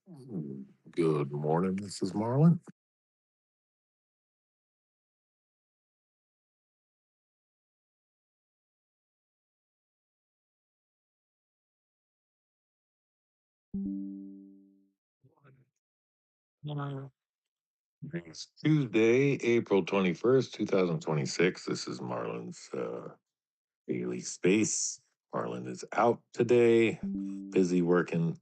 Good morning, Mrs. Marlin. It's Tuesday, April 21st, 2026. This is Marlin's daily space. Marlin is out today, busy working.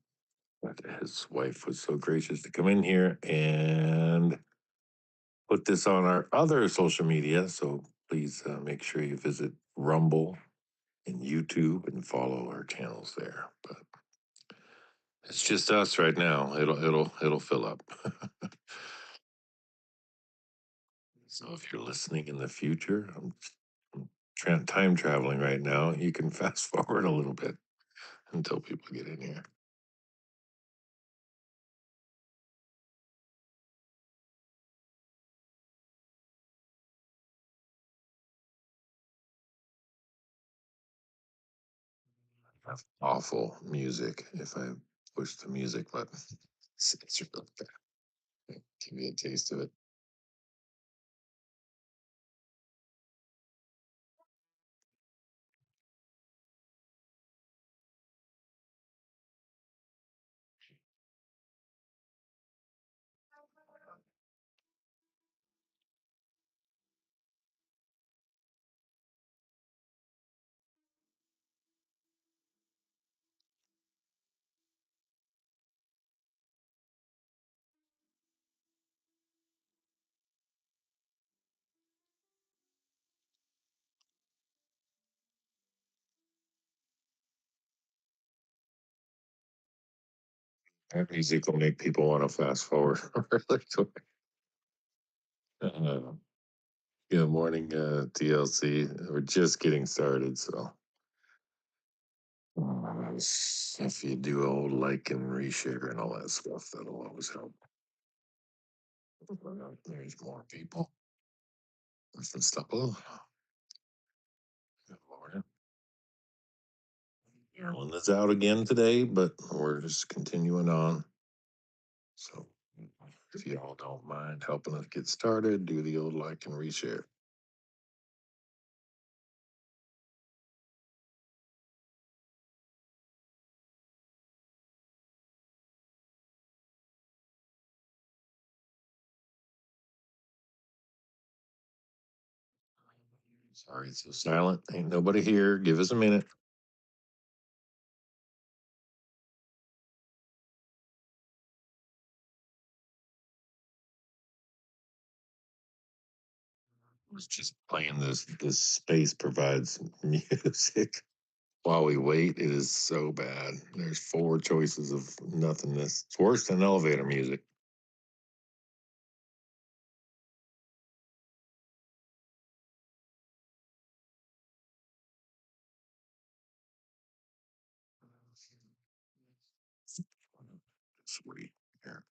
But his wife was so gracious to come in here and put this on our other social media. So please make sure you visit Rumble and YouTube and follow our channels there. But it's just us right now. It'll fill up. So if you're listening in the future, I'm time traveling right now. You can fast forward a little bit until people get in here. That's awful music. If I push the music button, it's really bad. Give me a taste of it. That music will make people want to fast forward really quick. Uh, Good morning, TLC. We're just getting started, so if you do old like and reshare and all that stuff, that'll always help. There's more people. Let's stop. Good morning. Maryland is out again today, but we're just continuing on. So if you all don't mind helping us get started, do the old like and reshare. Sorry it's so silent. Ain't nobody here. Give us a minute. I was just playing this space provides music while we wait. It is so bad. There's four choices of nothingness. It's worse than elevator music. Sweet. Here.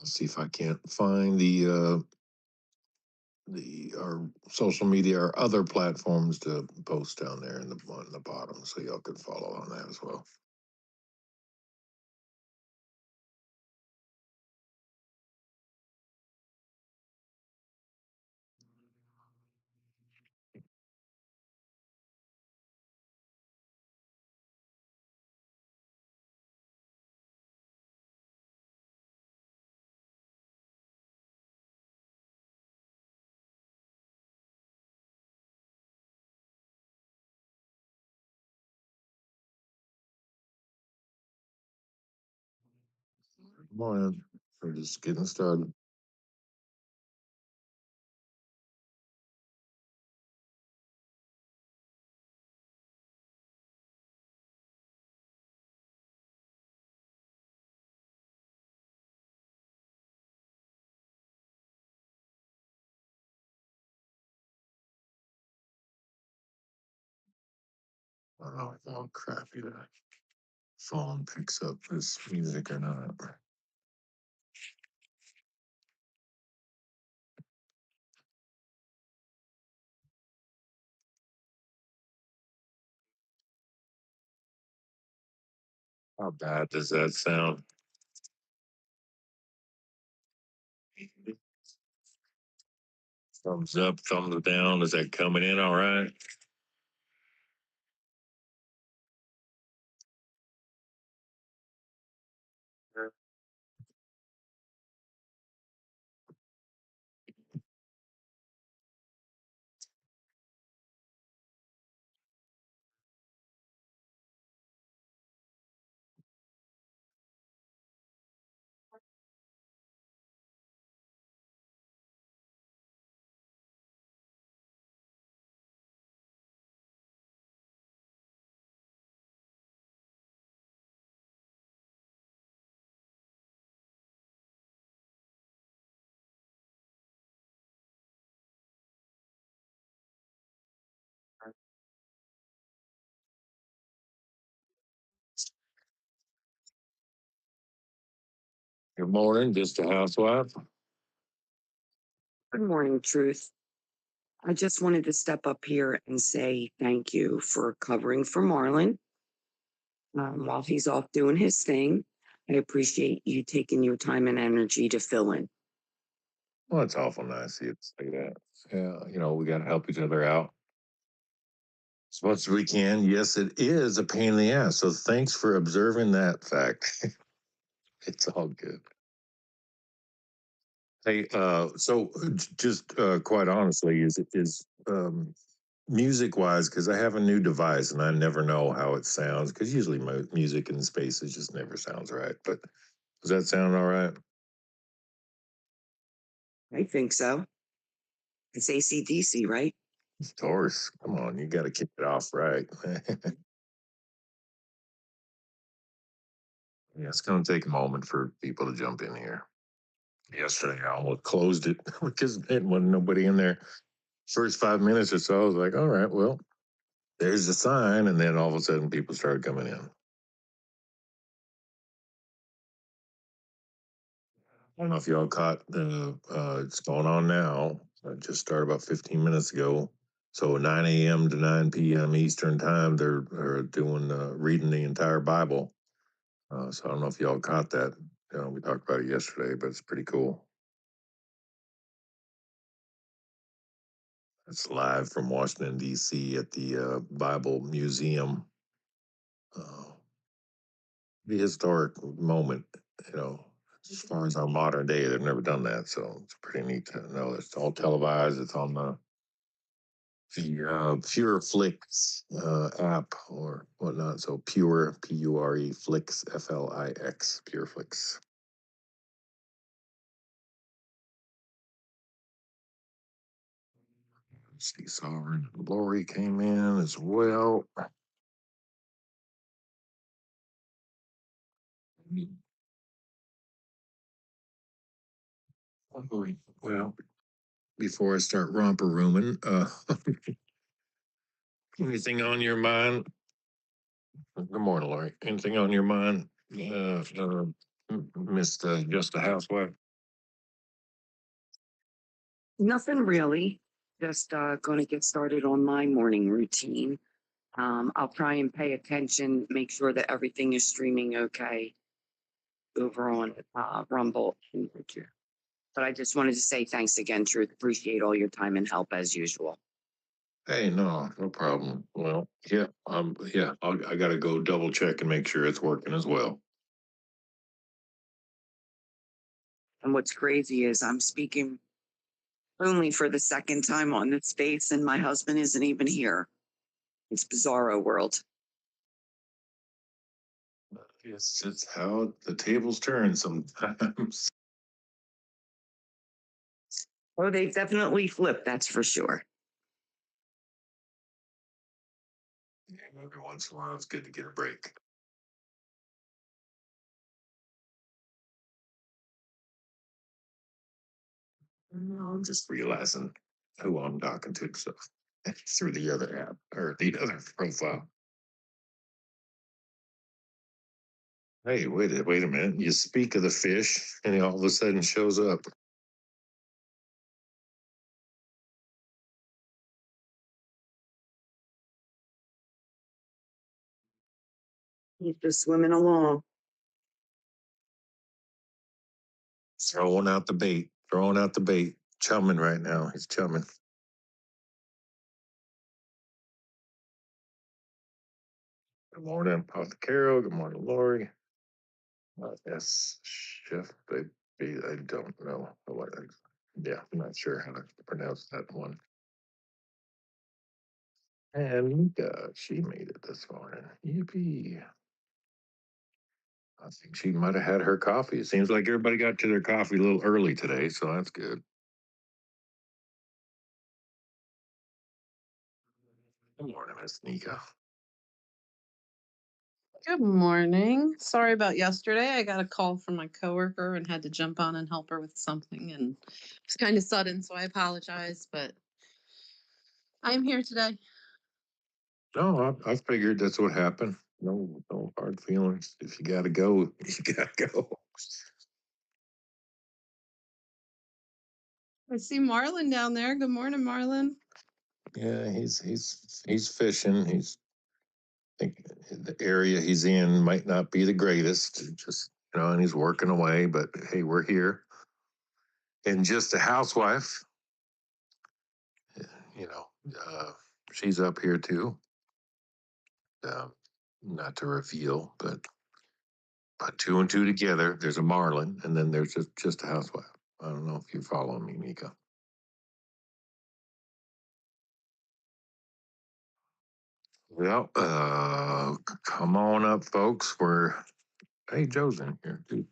Let's see if I can't find the our social media or other platforms to post down there in the on the bottom, so y'all can follow on that as well. Good morning. We're just getting started. I don't know how crappy the phone picks up this music or not. How bad does that sound? Thumbs up, thumbs down. Is that coming in all right? Good morning, just a housewife. Good morning, Truth. I just wanted to step up here and say thank you for covering for Marlon while he's off doing his thing. I appreciate you taking your time and energy to fill in. Well, it's awful nice of you to say that. Yeah, we got to help each other out as much as we can. Yes, it is a pain in the ass. So thanks for observing that fact. It's all good. Hey, just quite honestly, is music wise, because I have a new device and I never know how it sounds because usually music in spaces just never sounds right. But does that sound all right? I think so. It's ACDC, right? Of course. Come on, you got to kick it off right. Yeah, it's going to take a moment for people to jump in here. Yesterday, I almost closed it because there wasn't nobody in there. First 5 minutes or so, I was like, all right, well, there's the sign. And then all of a sudden, people started coming in. I don't know if y'all caught it's going on now. It just started about 15 minutes ago. So 9 a.m. to 9 p.m. Eastern time, they're doing reading the entire Bible. So I don't know if y'all caught that. We talked about it yesterday, but it's pretty cool. It's live from Washington D.C. at the Bible Museum. Uh, the historic moment, you know, as far as our modern day, they've never done that. So it's pretty neat to know it's all televised. It's on the Pure Flix app or whatnot. So Pure, Pure Flix, Flix, Pure Flix. See, Sovereign Glory came in as well. Well, before I start romper rooming, anything on your mind? Good morning, Lori. Anything on your mind, Miss Just a Housewife? Nothing really. Just going to get started on my morning routine. I'll try and pay attention, make sure that everything is streaming okay over on Rumble. But I just wanted to say thanks again, Truth. Appreciate all your time and help as usual. Hey, no problem. Well, yeah, I got to go double check and make sure it's working as well. And what's crazy is I'm speaking only for the second time on this space, and my husband isn't even here. It's bizarro world. It's just how the tables turn sometimes. Oh, they've definitely flipped, that's for sure. Every once in a while, it's good to get a break. I'm just realizing who I'm talking to, so through the other app or the other profile. Hey, wait a minute. You speak of the fish, and he all of a sudden shows up. He's just swimming along. Throwing out the bait. Throwing out the bait. Chumming right now. He's chumming. Good morning, Apothecaro. Good morning, Lori. Yes, Chef Baby. I don't know what. Yeah, I'm not sure how to pronounce that one. And Mika, she made it this morning. Yippee. I think she might have had her coffee. It seems like everybody got to their coffee a little early today, so that's good. Good morning, Miss Nika. Good morning. Sorry about yesterday. I got a call from my coworker and had to jump on and help her with something, and it was kind of sudden, so I apologize, but I'm here today. No, I figured that's what happened. No hard feelings. If you gotta go, you gotta go. I see Marlon down there. Good morning, Marlon. Yeah, he's fishing. I think the area he's in might not be the greatest. Just and he's working away. But hey, we're here. And just a housewife, you know, she's up here too. Not to reveal, but put two and two together. There's a Marlin, and then there's just a housewife. I don't know if you're following me, Mika. Well, come on up, folks. Hey, Joe's in here too.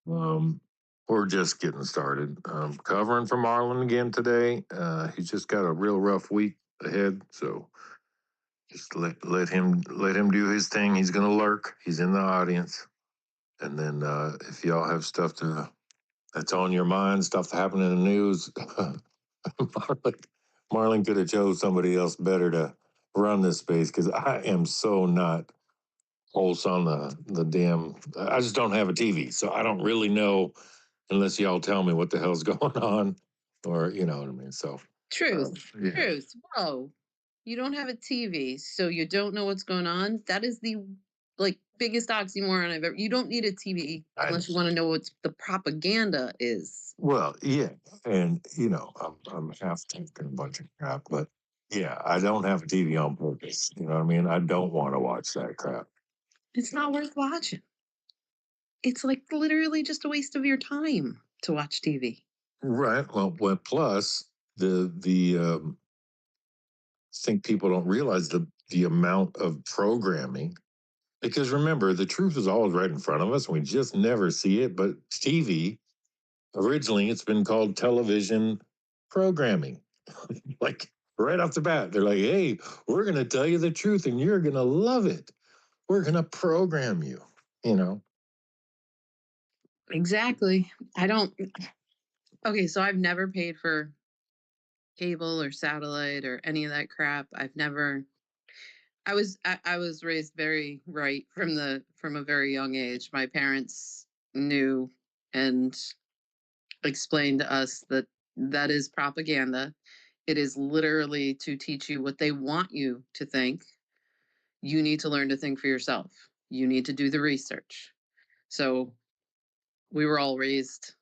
We're just getting started. Covering for Marlon again today. He's just got a real rough week ahead, so just let him do his thing. He's gonna lurk. He's in the audience, and then if y'all have stuff that's on your mind, stuff that happened in the news, Marlon could have chose somebody else better to run this space because I am so not pulse on the damn. I just don't have a TV, so I don't really know unless y'all tell me what the hell's going on, or you know what I mean. So Truth. yeah, Truth. Whoa. You don't have a TV, so you don't know what's going on. That is the biggest oxymoron I've ever. You don't need a TV unless you want to know what the propaganda is. Well, yeah, and I'm half thinking a bunch of crap, but yeah, I don't have a TV on purpose. You know what I mean? I don't want to watch that crap. It's not worth watching. It's literally just a waste of your time to watch TV. Right. Well, plus the think people don't realize the amount of programming because remember the truth is always right in front of us and we just never see it. But TV originally it's been called television programming. Like right off the bat, they're like, "Hey, we're going to tell you the truth and you're going to love it. We're going to program you." You know. Exactly. I don't. Okay, so I've never paid for cable or satellite or any of that crap. I've never. I was raised very right from a very young age. My parents knew and explained to us that that is propaganda. It is literally to teach you what they want you to think. You need to learn to think for yourself. You need to do the research. So we were all raised,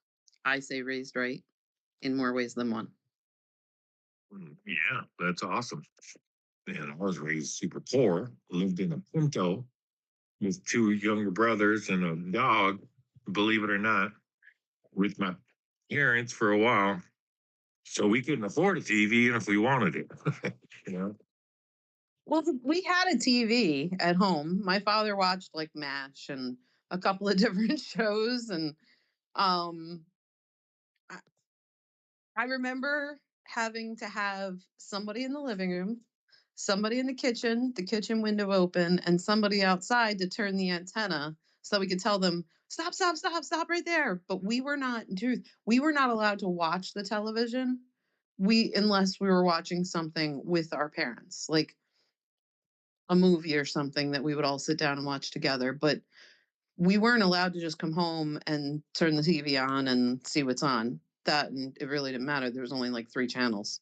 I say raised right, in more ways than one. Yeah, that's awesome. And I was raised super poor, lived in a Pinto with two younger brothers and a dog, believe it or not, with my parents for a while. So we couldn't afford a TV even if we wanted it. you know? Well, we had a TV at home. My father watched MASH and a couple of different shows, and um, I, I remember having to have somebody in the living room, somebody in the kitchen window open, and somebody outside to turn the antenna so we could tell them, stop, stop, stop, stop right there. But we were not, truth, we were not allowed to watch the television unless we were watching something with our parents, like a movie or something that we would all sit down and watch together. But we weren't allowed to just come home and turn the TV on and see what's on. That and it really didn't matter. There was only three channels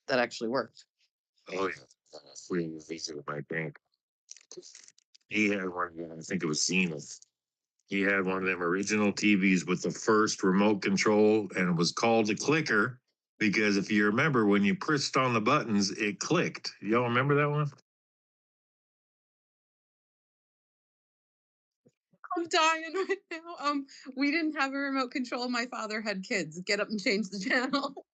that actually worked. Oh, yeah. We visited my bank. He had one, I think it was Zenith. He had one of them original TVs with the first remote control, and it was called a clicker because if you remember, when you pressed on the buttons, it clicked. Y'all remember that one? I'm dying right now. We didn't have a remote control. My father had kids. Get up and change the channel.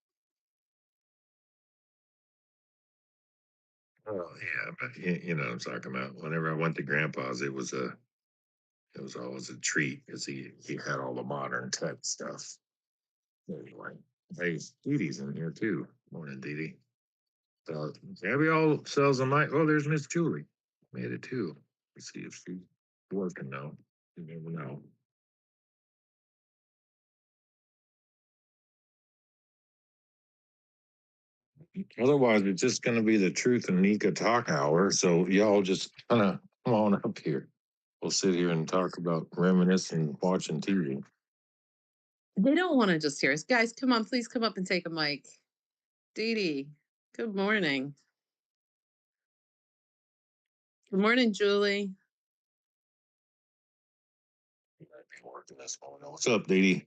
Oh yeah, but you know what I'm talking about. Whenever I went to Grandpa's, it was always a treat because he had all the modern tech stuff. Anyway, hey, Dee Dee's in here too. Morning, Dee Dee. So Gabby all sells a mic. Oh, there's Miss Julie. Made it too. Let's see if she's working now. You never know. Otherwise, it's just going to be the Truth and Nika talk hour. So y'all just kind of come on up here. We'll sit here and talk about reminiscing, watching TV. They don't want to just hear us. Guys, come on, please come up and take a mic. Dee Dee, good morning. Good morning, Julie. You might be working this morning. What's up, Dee Dee?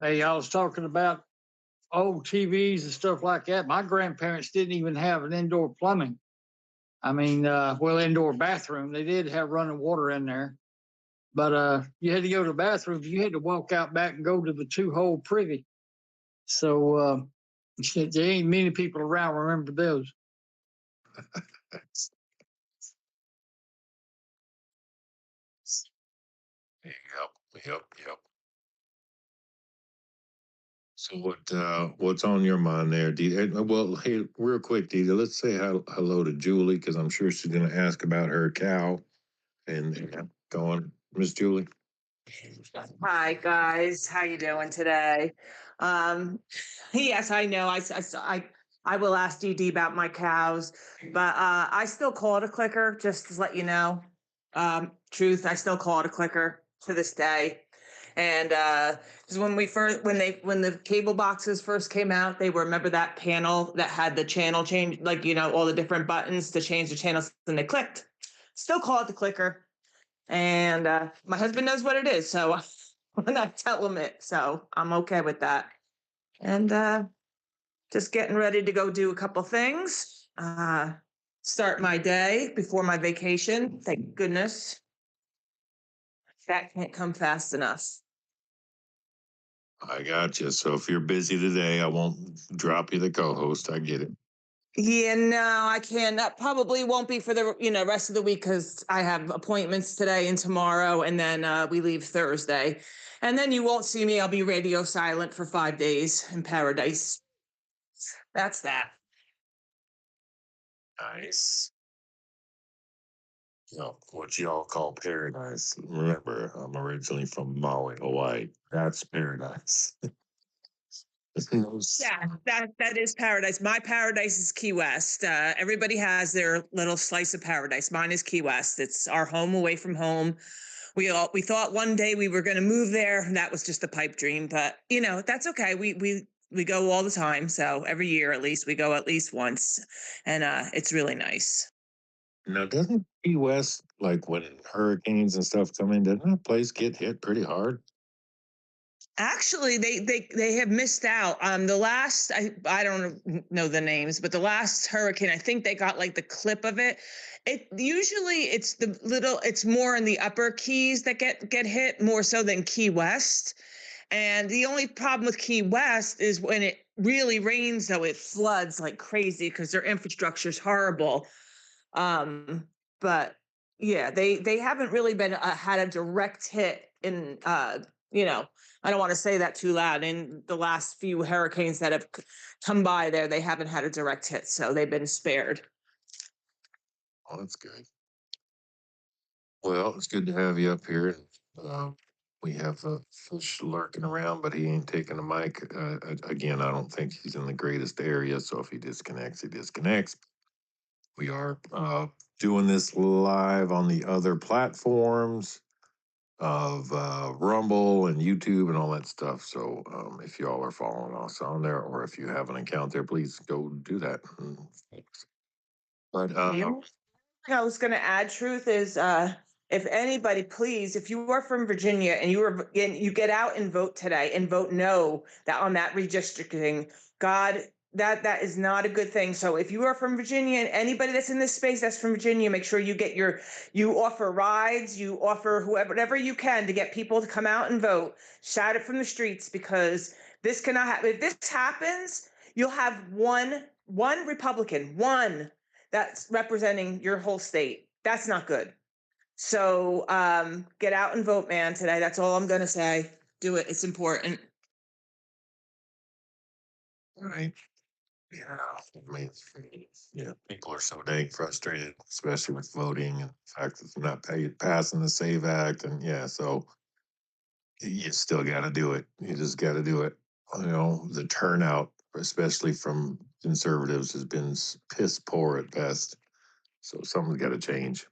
Hey, I was talking about old TVs and stuff like that. My grandparents didn't even have an indoor plumbing. I mean, well, indoor bathroom. They did have running water in there, but you had to go to the bathroom. You had to walk out back and go to the two-hole privy. So there ain't many people around remember those. Yep. So what's on your mind there, Dee? Well, hey, real quick, Dee, let's say hello to Julie because I'm sure she's going to ask about her cow. And go on, Miss Julie. Hi guys, how you doing today? Um, yes, I know. I will ask DD about my cows, but I still call it a clicker. Just to let you know, truth, I still call it a clicker to this day. And because when the cable boxes first came out, they were, remember that panel that had the channel change, like all the different buttons to change the channels, and they clicked. Still call it the clicker. And my husband knows what it is, so when I tell him it, so I'm okay with that. And just getting ready to go do a couple things. Start my day before my vacation. Thank goodness. That can't come fast enough. I got you. So if you're busy today, I won't drop you the co-host. I get it. Yeah, no, I can't. That probably won't be for the rest of the week because I have appointments today and tomorrow, and then we leave Thursday, and then you won't see me. I'll be radio silent for 5 days in paradise. That's that. Nice. What y'all call paradise. Remember, I'm originally from Maui, Hawaii. That's paradise. Yeah, that is paradise. My paradise is Key West. Everybody has their little slice of paradise. Mine is Key West. It's our home away from home. We thought one day we were going to move there, and that was just a pipe dream. But that's okay. We go all the time. So every year at least we go at least once, and it's really nice. Now, doesn't Key West, like when hurricanes and stuff come in, doesn't that place get hit pretty hard? Actually, they have missed out. The last I don't know the names, but the last hurricane, I think they got like the clip of it. It usually it's more in the upper Keys that get hit more so than Key West. And the only problem with Key West is when it really rains, though, it floods like crazy because their infrastructure is horrible. But yeah, they haven't really been had a direct hit in I don't want to say that too loud. In the last few hurricanes that have come by there, they haven't had a direct hit, so they've been spared. Oh, that's good. Well, it's good to have you up here. We have a fish lurking around, but he ain't taking the mic. Again, I don't think he's in the greatest area, so if he disconnects, he disconnects. We are doing this live on the other platforms of Rumble and YouTube and all that stuff. So if y'all are following us on there, or if you have an account there, please go do that. But I was going to add, Truth, is if anybody, please, if you are from Virginia and you get out and vote today and vote no that on that redistricting, God, that is not a good thing. So if you are from Virginia and anybody that's in this space that's from Virginia, make sure you offer rides, you offer whatever you can to get people to come out and vote. Shout it from the streets, because this cannot happen. If this happens, you'll have one Republican, one that's representing your whole state. That's not good. So get out and vote, man, today. That's all I'm going to say. Do it. It's important. Right. Yeah. I mean, yeah, people are so dang frustrated, especially with voting and the fact that they're not passing the SAVE Act. And yeah, so you still got to do it. You just got to do it. You know, the turnout, especially from conservatives, has been piss poor at best. So something's got to change.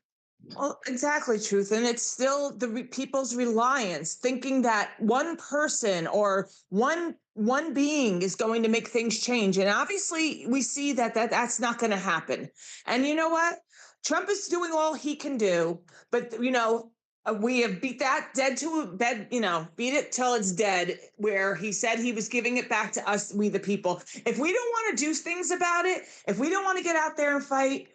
Well, exactly, Truth. And it's still people's reliance, thinking that one person or one being is going to make things change. And obviously we see that's not going to happen. And you know what? Trump is doing all he can do, but we have beat that dead to bed, beat it till it's dead, where he said he was giving it back to us, we the people. If we don't want to do things about it, if we don't want to get out there and fight,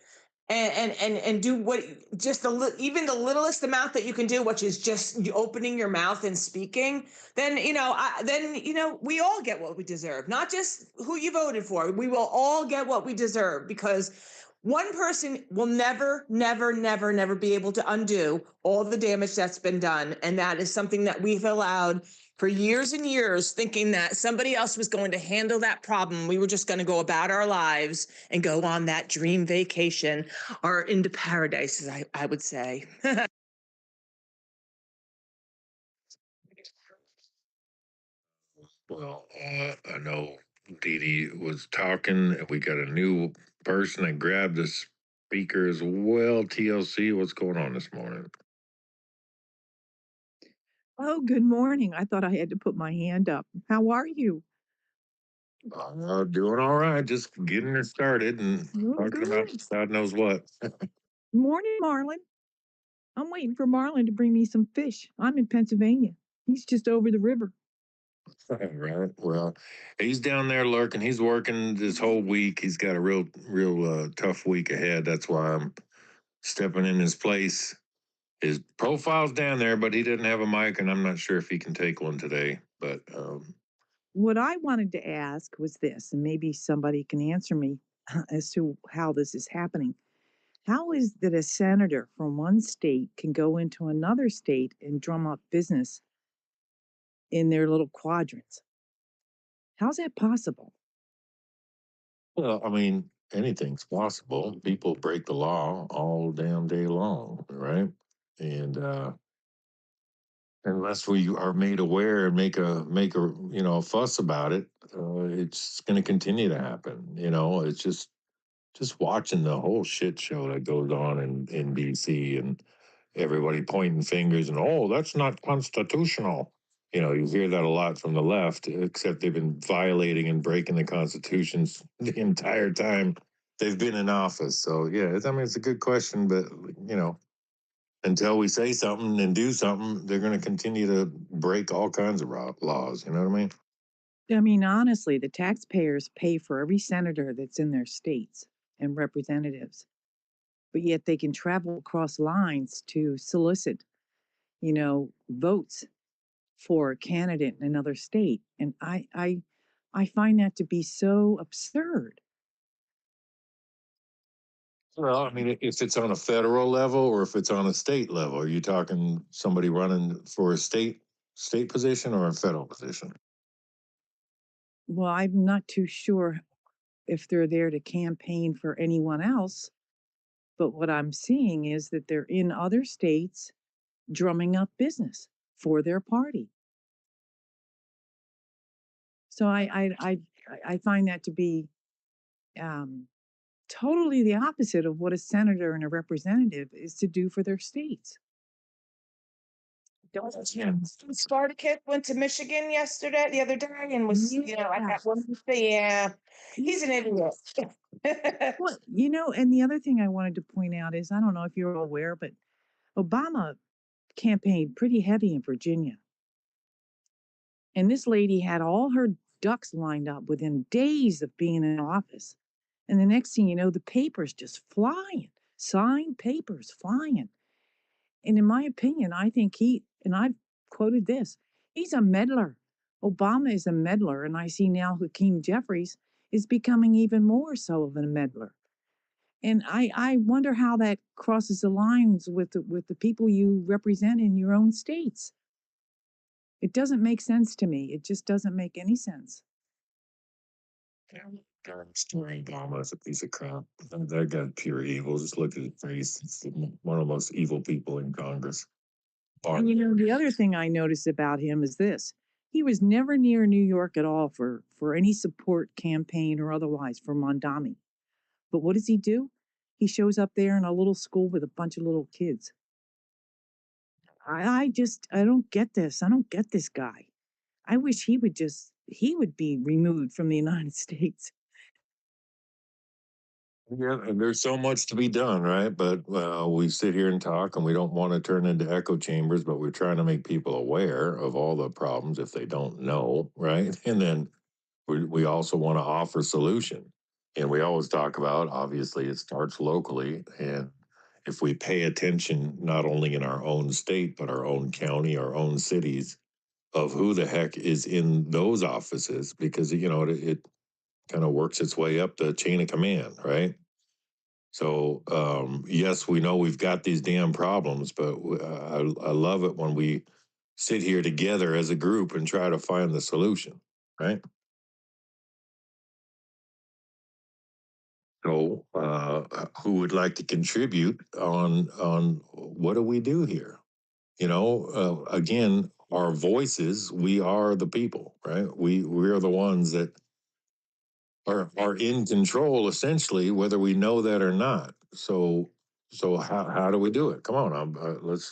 and do what, just even the littlest amount that you can do, which is just opening your mouth and speaking, then we all get what we deserve. Not just who you voted for. We will all get what we deserve, because one person will never, never, never, never be able to undo all the damage that's been done. And that is something that we've allowed for years and years, thinking that somebody else was going to handle that problem. We were just going to go about our lives and go on that dream vacation, or into paradise, as I would say. Well, I know Dee Dee was talking, and we got a new person that grabbed the speaker as well. TLC, what's going on this morning? Oh, good morning. I thought I had to put my hand up. How are you? Doing all right, just getting it started and Oh, talking about good. God knows what. Morning, Marlon. I'm waiting for Marlon to bring me some fish. I'm in Pennsylvania. He's just over the river. Right. Well, he's down there lurking. He's working this whole week. He's got a real tough week ahead. That's why I'm stepping in his place. His profile's down there, but he didn't have a mic, and I'm not sure if he can take one today. But What I wanted to ask was this, and maybe somebody can answer me as to how this is happening. How is that a senator from one state can go into another state and drum up business in their little quadrants? How's that possible? well, I mean, anything's possible. People break the law all damn day long, right? And unless we are made aware and make a fuss about it, it's going to continue to happen. It's just watching the whole shit show that goes on in DC, and everybody pointing fingers and, oh, that's not constitutional. You hear that a lot from the left, except they've been violating and breaking the constitutions the entire time they've been in office. So yeah, I mean, it's a good question, but you know, until we say something and do something, they're going to continue to break all kinds of laws. You know what I mean? I mean, honestly, the taxpayers pay for every senator that's in their states and representatives, but yet they can travel across lines to solicit, votes for a candidate in another state. And I find that to be so absurd. Well, I mean, if it's on a federal level or if it's on a state level, are you talking somebody running for a state position or a federal position? Well, I'm not too sure if they're there to campaign for anyone else, but what I'm seeing is that they're in other states drumming up business for their party. So I find that to be um, totally the opposite of what a senator and a representative is to do for their states. Spartacus went to Michigan the other day, and was, at Yeah. that one. Yeah, he's an idiot. Well, and the other thing I wanted to point out is I don't know if you're aware, but Obama campaigned pretty heavy in Virginia. And this lady had all her ducks lined up within days of being in office. And the next thing you know, the papers just flying, signed papers flying. And in my opinion, I think and I've quoted this, he's a meddler. Obama is a meddler. And I see now Hakeem Jeffries is becoming even more so of a meddler. And I wonder how that crosses the lines with the people you represent in your own states. It doesn't make sense to me. It just doesn't make any sense. Obama is a piece of crap. That guy pure evil. Just look at his face. It's one of the most evil people in Congress. And the other thing I noticed about him is this. He was never near New York at all for any support campaign or otherwise for Mondami. But what does he do? He shows up there in a little school with a bunch of little kids. I don't get this. I don't get this guy. I wish he would be removed from the United States. Yeah, and there's so much to be done, right? But we sit here and talk, and we don't want to turn into echo chambers, but we're trying to make people aware of all the problems if they don't know, right? And then we also want to offer solution. And we always talk about, obviously, it starts locally. And if we pay attention, not only in our own state, but our own county, our own cities, of who the heck is in those offices, because, it kind of works its way up the chain of command, right? So, yes, we know we've got these damn problems, but I love it when we sit here together as a group and try to find the solution, right? So, who would like to contribute on what do we do here? Again, our voices, we are the people, right? We are the ones that are in control, essentially, whether we know that or not. So how do we do it? Come on, let's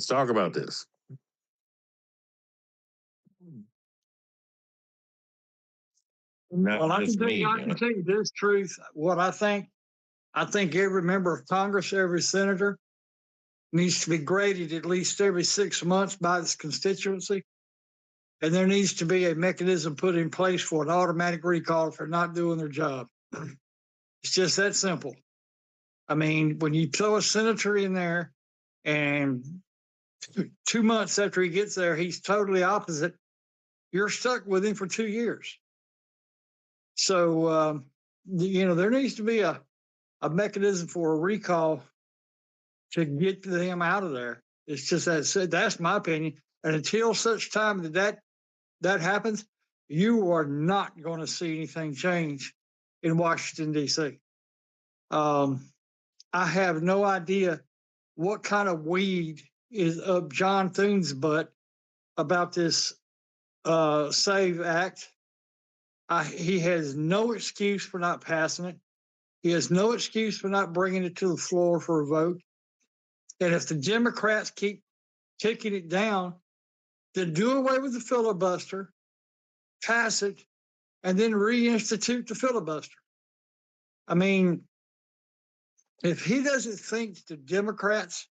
talk about this. Not Well, I just can tell me, you, I can tell you this truth. What I think every member of Congress, every senator needs to be graded at least every 6 months by this constituency. And there needs to be a mechanism put in place for an automatic recall if they're not doing their job. It's just that simple. I mean, when you throw a senator in there and 2 months after he gets there, he's totally opposite, you're stuck with him for 2 years. So, there needs to be a mechanism for a recall to get them out of there. It's just that's my opinion. And until such time that happens, you are not going to see anything change in Washington, D.C. I have no idea what kind of weed is up John Thune's butt about this SAVE Act. He has no excuse for not passing it. He has no excuse for not bringing it to the floor for a vote. And if the Democrats keep kicking it down, then do away with the filibuster, pass it, and then reinstitute the filibuster. I mean, if he doesn't think the Democrats,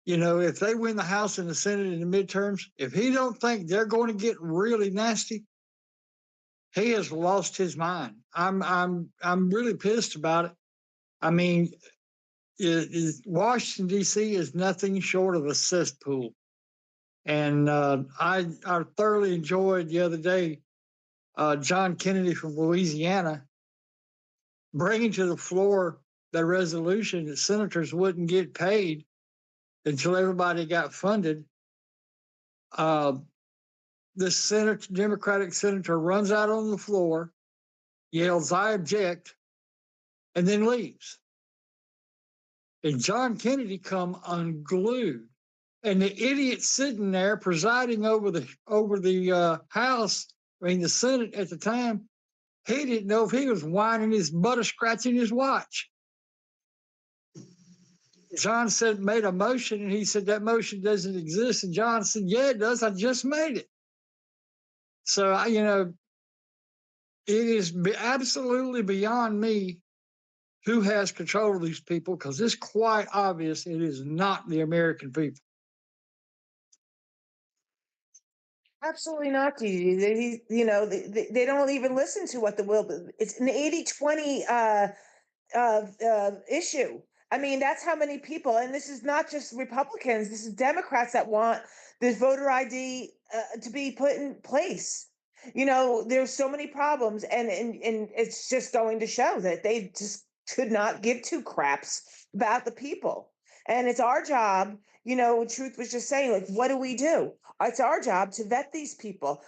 if they win the House and the Senate in the midterms, if he don't think they're going to get really nasty, he has lost his mind. I'm really pissed about it. I mean, Washington D.C. is nothing short of a cesspool, and I thoroughly enjoyed the other day John Kennedy from Louisiana bringing to the floor the resolution that senators wouldn't get paid until everybody got funded. This Democratic senator runs out on the floor, yells, "I object," and then leaves. And John Kennedy come unglued. And the idiot sitting there presiding over the House, the Senate at the time, he didn't know if he was whining his butt or scratching his watch. John said, made a motion, and he said that motion doesn't exist. And John said, yeah, it does. I just made it. So, it is absolutely beyond me who has control of these people, because it's quite obvious it is not the American people. Absolutely not, Dee. They don't even listen to what the will. It's an 80-20 issue. I mean, that's how many people, and this is not just Republicans. This is Democrats that want this voter ID to be put in place. There's so many problems, and it's just going to show that they just could not give two craps about the people. And it's our job. Truth was just saying, like, what do we do? It's our job to vet these people.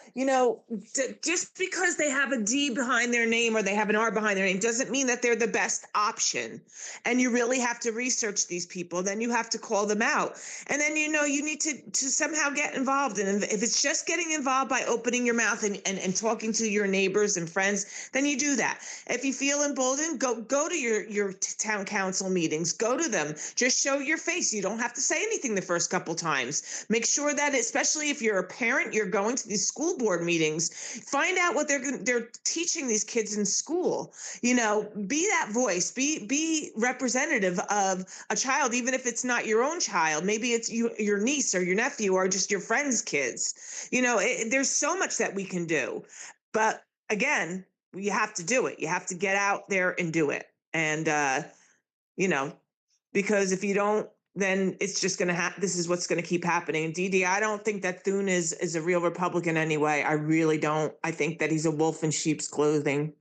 Just because they have a D behind their name or they have an R behind their name doesn't mean that they're the best option. And you really have to research these people. Then you have to call them out. And then, you need to somehow get involved. And if it's just getting involved by opening your mouth and talking to your neighbors and friends, then you do that. If you feel emboldened, go to your town council meetings, go to them, just show your face. You don't have to say anything the first couple times. Make sure that, especially if you're a parent, you're going to these school board meetings, find out what they're teaching these kids in school. Be that voice, be representative of a child, even if it's not your own child. Maybe it's your niece or your nephew or just your friend's kids. There's so much that we can do, but again, you have to do it. You have to get out there and do it. And because if you don't, then it's just going to happen. This is what's going to keep happening. And Dee, I don't think that Thune is a real Republican anyway. I really don't. I think that he's a wolf in sheep's clothing.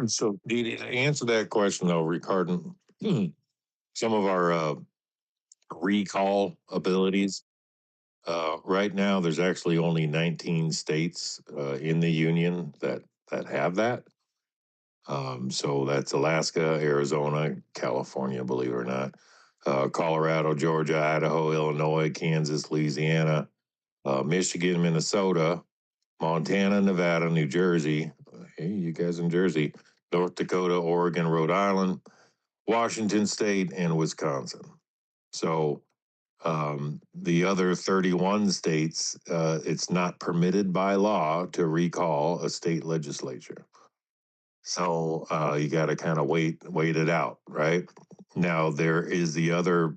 So, Dee Dee, to answer that question, though, regarding some of our recall abilities, right now there's actually only 19 states in the union that have that. So that's Alaska, Arizona, California, believe it or not, Colorado, Georgia, Idaho, Illinois, Kansas, Louisiana, Michigan, Minnesota, Montana, Nevada, New Jersey. Hey, you guys in Jersey, North Dakota, Oregon, Rhode Island, Washington State, and Wisconsin. So the other 31 states, it's not permitted by law to recall a state legislature. So you got to kind of wait it out, right? Now there is the other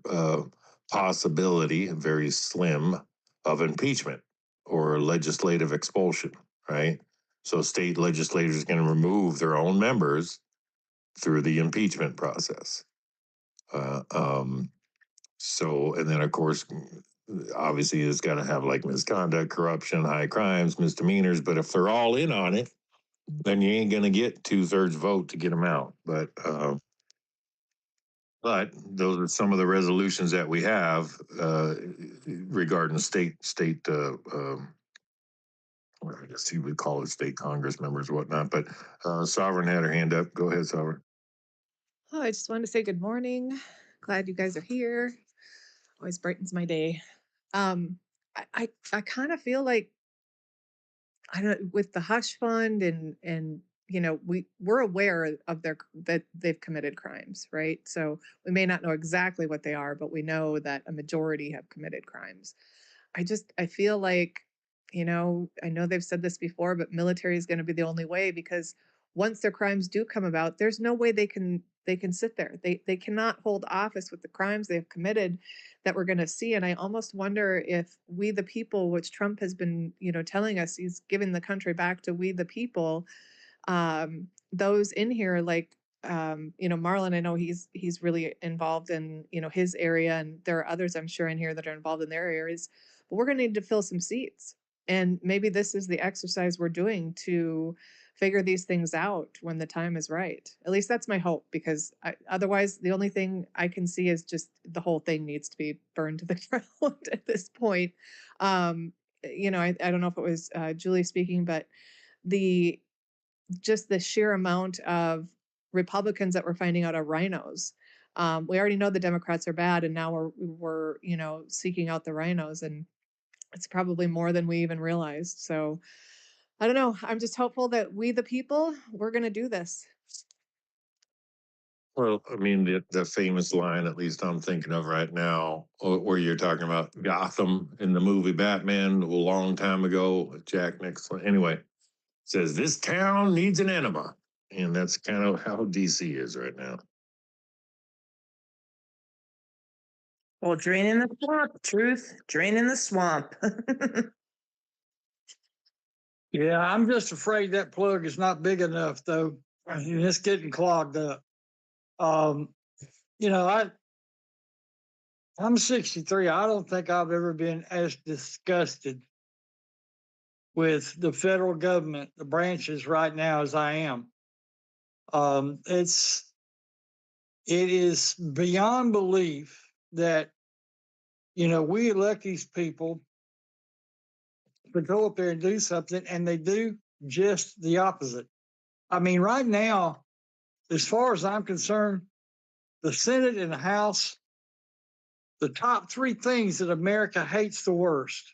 possibility, very slim, of impeachment or legislative expulsion, right? So state legislators can remove their own members through the impeachment process. So, and then of course, obviously it's got to have like misconduct, corruption, high crimes, misdemeanors. But if they're all in on it, then you ain't going to get 2/3 vote to get them out. But those are some of the resolutions that we have regarding state. I guess you would call it state Congress members, or whatnot. But Sovereign had her hand up. Go ahead, Sovereign. Oh, I just wanted to say good morning. Glad you guys are here. Always brightens my day. I kind of feel like, I don't know, with the hush fund and we're aware of that they've committed crimes, right? So we may not know exactly what they are, but we know that a majority have committed crimes. I feel like, I know they've said this before, but military is going to be the only way, because once their crimes do come about, there's no way they can sit there. They cannot hold office with the crimes they have committed that we're going to see. And I almost wonder if we the people, which Trump has been, telling us he's giving the country back to we the people, those in here, like Marlon, I know he's really involved in, his area, and there are others I'm sure in here that are involved in their areas, but we're going to need to fill some seats. And maybe this is the exercise we're doing to figure these things out when the time is right. At least that's my hope, because otherwise the only thing I can see is just the whole thing needs to be burned to the ground at this point. I don't know if it was Julie speaking, but just the sheer amount of Republicans that we're finding out are rhinos. We already know the Democrats are bad, and now we're seeking out the rhinos, and it's probably more than we even realized. So I don't know. I'm just hopeful that we the people, we're going to do this. Well, I mean, the famous line, at least I'm thinking of right now, where you're talking about Gotham in the movie Batman a long time ago with Jack Nicholson. Anyway, says this town needs an enema. And that's kind of how DC is right now. Well, draining the swamp, truth, draining the swamp. Yeah, I'm just afraid that plug is not big enough though. And it's getting clogged up. Um, you know, I'm 63. I don't think I've ever been as disgusted with the federal government, the branches right now as I am. It is beyond belief that, you know, we elect these people to go up there and do something, and they do just the opposite. I mean, right now, as far as I'm concerned, the Senate and the House, the top three things that America hates the worst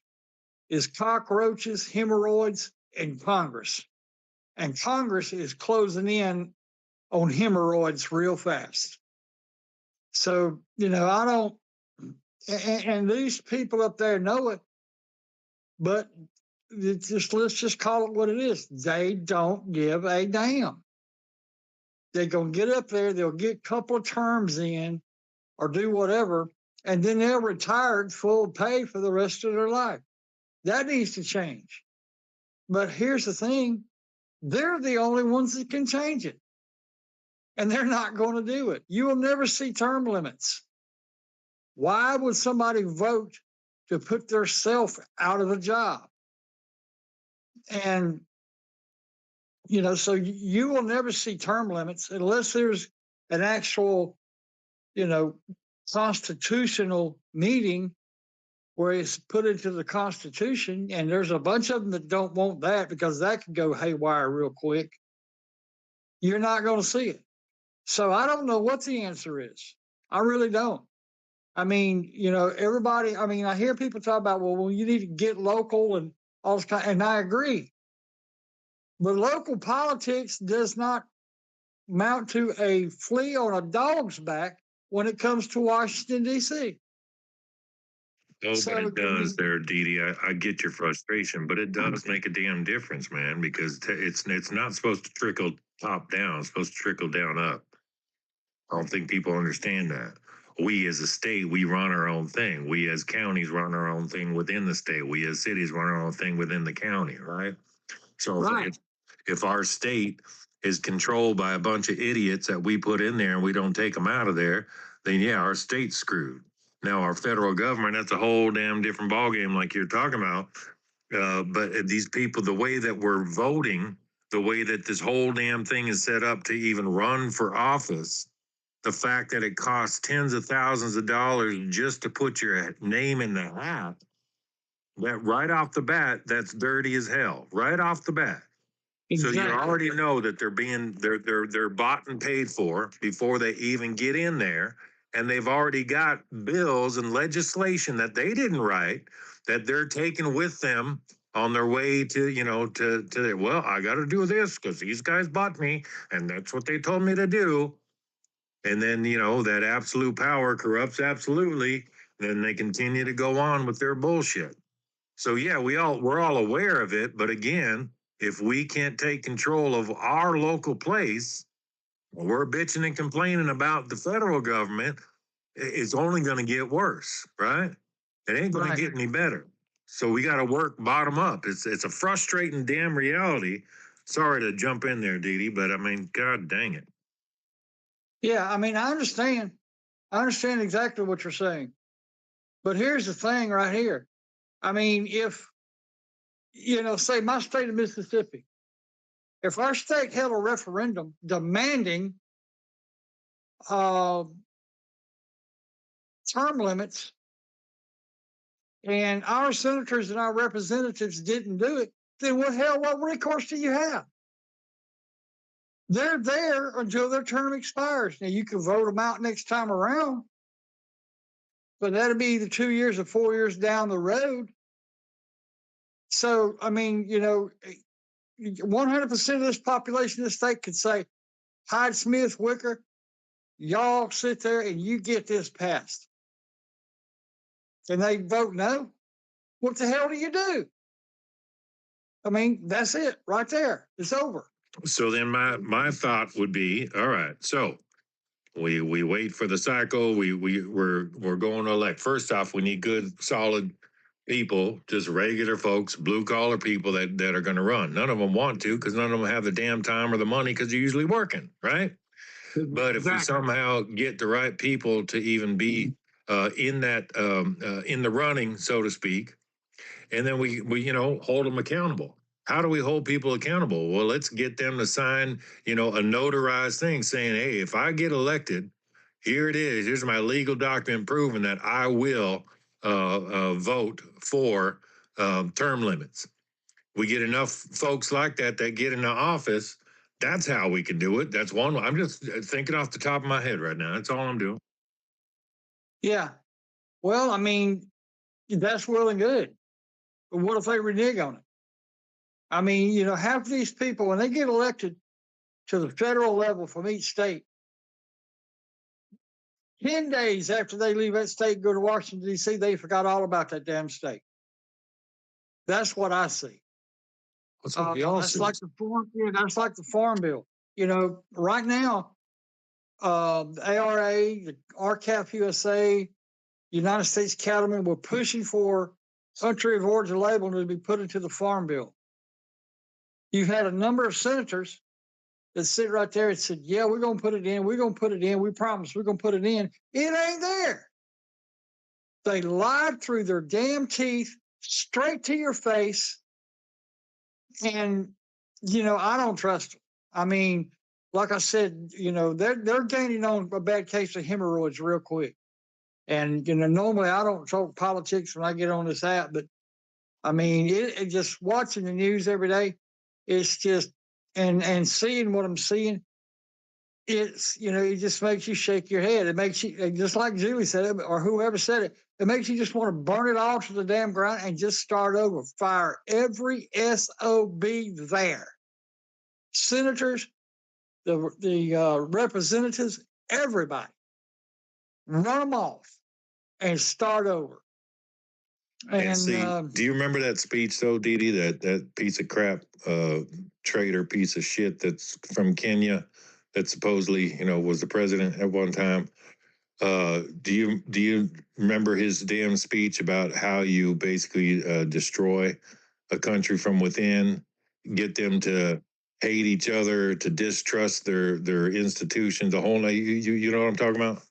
is cockroaches, hemorrhoids, and Congress. And Congress is closing in on hemorrhoids real fast. So, you know, I don't, and these people up there know it, but it's just, let's just call it what it is. They don't give a damn. They're going to get up there, they'll get a couple of terms in or do whatever, and then they'll retire full pay for the rest of their life. That needs to change. But here's the thing, they're the only ones that can change it. And they're not going to do it. You will never see term limits. Why would somebody vote to put their self out of a job? And, you know, so you will never see term limits unless there's an actual, you know, constitutional meeting where it's put into the Constitution. And there's a bunch of them that don't want that because that could go haywire real quick. You're not going to see it. So I don't know what the answer is. I really don't. I mean, you know, everybody, I mean, I hear people talk about, well, you need to get local and all this kind, and I agree. But local politics does not mount to a flea on a dog's back when it comes to Washington, D.C. Oh, but So, it does there, Dee Dee. I get your frustration, but it does make a damn difference, man, because it's not supposed to trickle top down. It's supposed to trickle down up. I don't think people understand that. We as a state, we run our own thing. We as counties run our own thing within the state. We as cities run our own thing within the county, right? So Right. if our state is controlled by a bunch of idiots that we put in there and we don't take them out of there, then yeah, our state's screwed. Now our federal government, that's a whole damn different ballgame like you're talking about. But these people, the way that we're voting, the way that this whole damn thing is set up to even run for office, the fact that it costs tens of thousands of dollars just to put your name in the hat, that right off the bat, that's dirty as hell. Right off the bat. So you already know that they're bought and paid for before they even get in there. And they've already got bills and legislation that they didn't write that they're taking with them on their way to, you know, well, I got to do this because these guys bought me and that's what they told me to do. And then, you know, that absolute power corrupts absolutely. Then they continue to go on with their bullshit. So yeah, we're all aware of it, but again, if we can't take control of our local place, we're bitching and complaining about the federal government, it's only going to get worse, right? It ain't going to get any better. So we got to work bottom up. It's a frustrating damn reality. Sorry to jump in there, Dee Dee, but I mean, God dang it. Yeah, I mean, I understand. I understand exactly what you're saying. But here's the thing right here. I mean, if, you know, say my state of Mississippi, if our state held a referendum demanding term limits and our senators and our representatives didn't do it, then what recourse do you have? They're there until their term expires. Now you can vote them out next time around, but that'll be either 2 years or 4 years down the road. So, I mean, you know, 100% of this population of the state could say, Hyde Smith, Wicker, y'all sit there and you get this passed. And they vote no. What the hell do you do? I mean, that's it right there. It's over. So then my thought would be, all right, so we wait for the cycle, we're going to elect. First off, we need good, solid people, just regular folks, blue collar people that are going to run. None of them want to, because none of them have the damn time or the money, because they're usually working, right? But if we somehow get the right people to even be in that in the running, so to speak, and then we hold them accountable. How do we hold people accountable? Well, let's get them to sign a notarized thing saying, hey, if I get elected, here it is. Here's my legal document proving that I will vote for term limits. We get enough folks like that get in the office. That's how we can do it. That's one. I'm just thinking off the top of my head right now. That's all I'm doing. Yeah. Well, I mean, that's well and good. But what if they renege on it? I mean, half of these people, when they get elected to the federal level from each state, 10 days after they leave that state and go to Washington, D.C., they forgot all about that damn state. That's what I see. That's like the farm. Yeah, that's like the farm bill. Right now, the ARA, the RCAP USA, United States Cattlemen were pushing for country of origin label to be put into the farm bill. You've had a number of senators that sit right there and said, yeah, we're going to put it in. We're going to put it in. We promise we're going to put it in. It ain't there. They lied through their damn teeth straight to your face. And, I don't trust them. I mean, like I said, they're gaining on a bad case of hemorrhoids real quick. And, normally I don't talk politics when I get on this app, but I mean, it just watching the news every day, it's just, and seeing what I'm seeing, it's, it just makes you shake your head. It makes you, just like Julie said it, or whoever said it, it makes you just want to burn it all to the damn ground and just start over. Fire every SOB there. Senators, the representatives, everybody. Run them off and start over. And see, do you remember that speech though, Dee Dee, that piece of crap traitor piece of shit that's from Kenya that supposedly, was the president at one time? Do you remember his damn speech about how you basically destroy a country from within, get them to hate each other, to distrust their institutions, the whole you know what I'm talking about?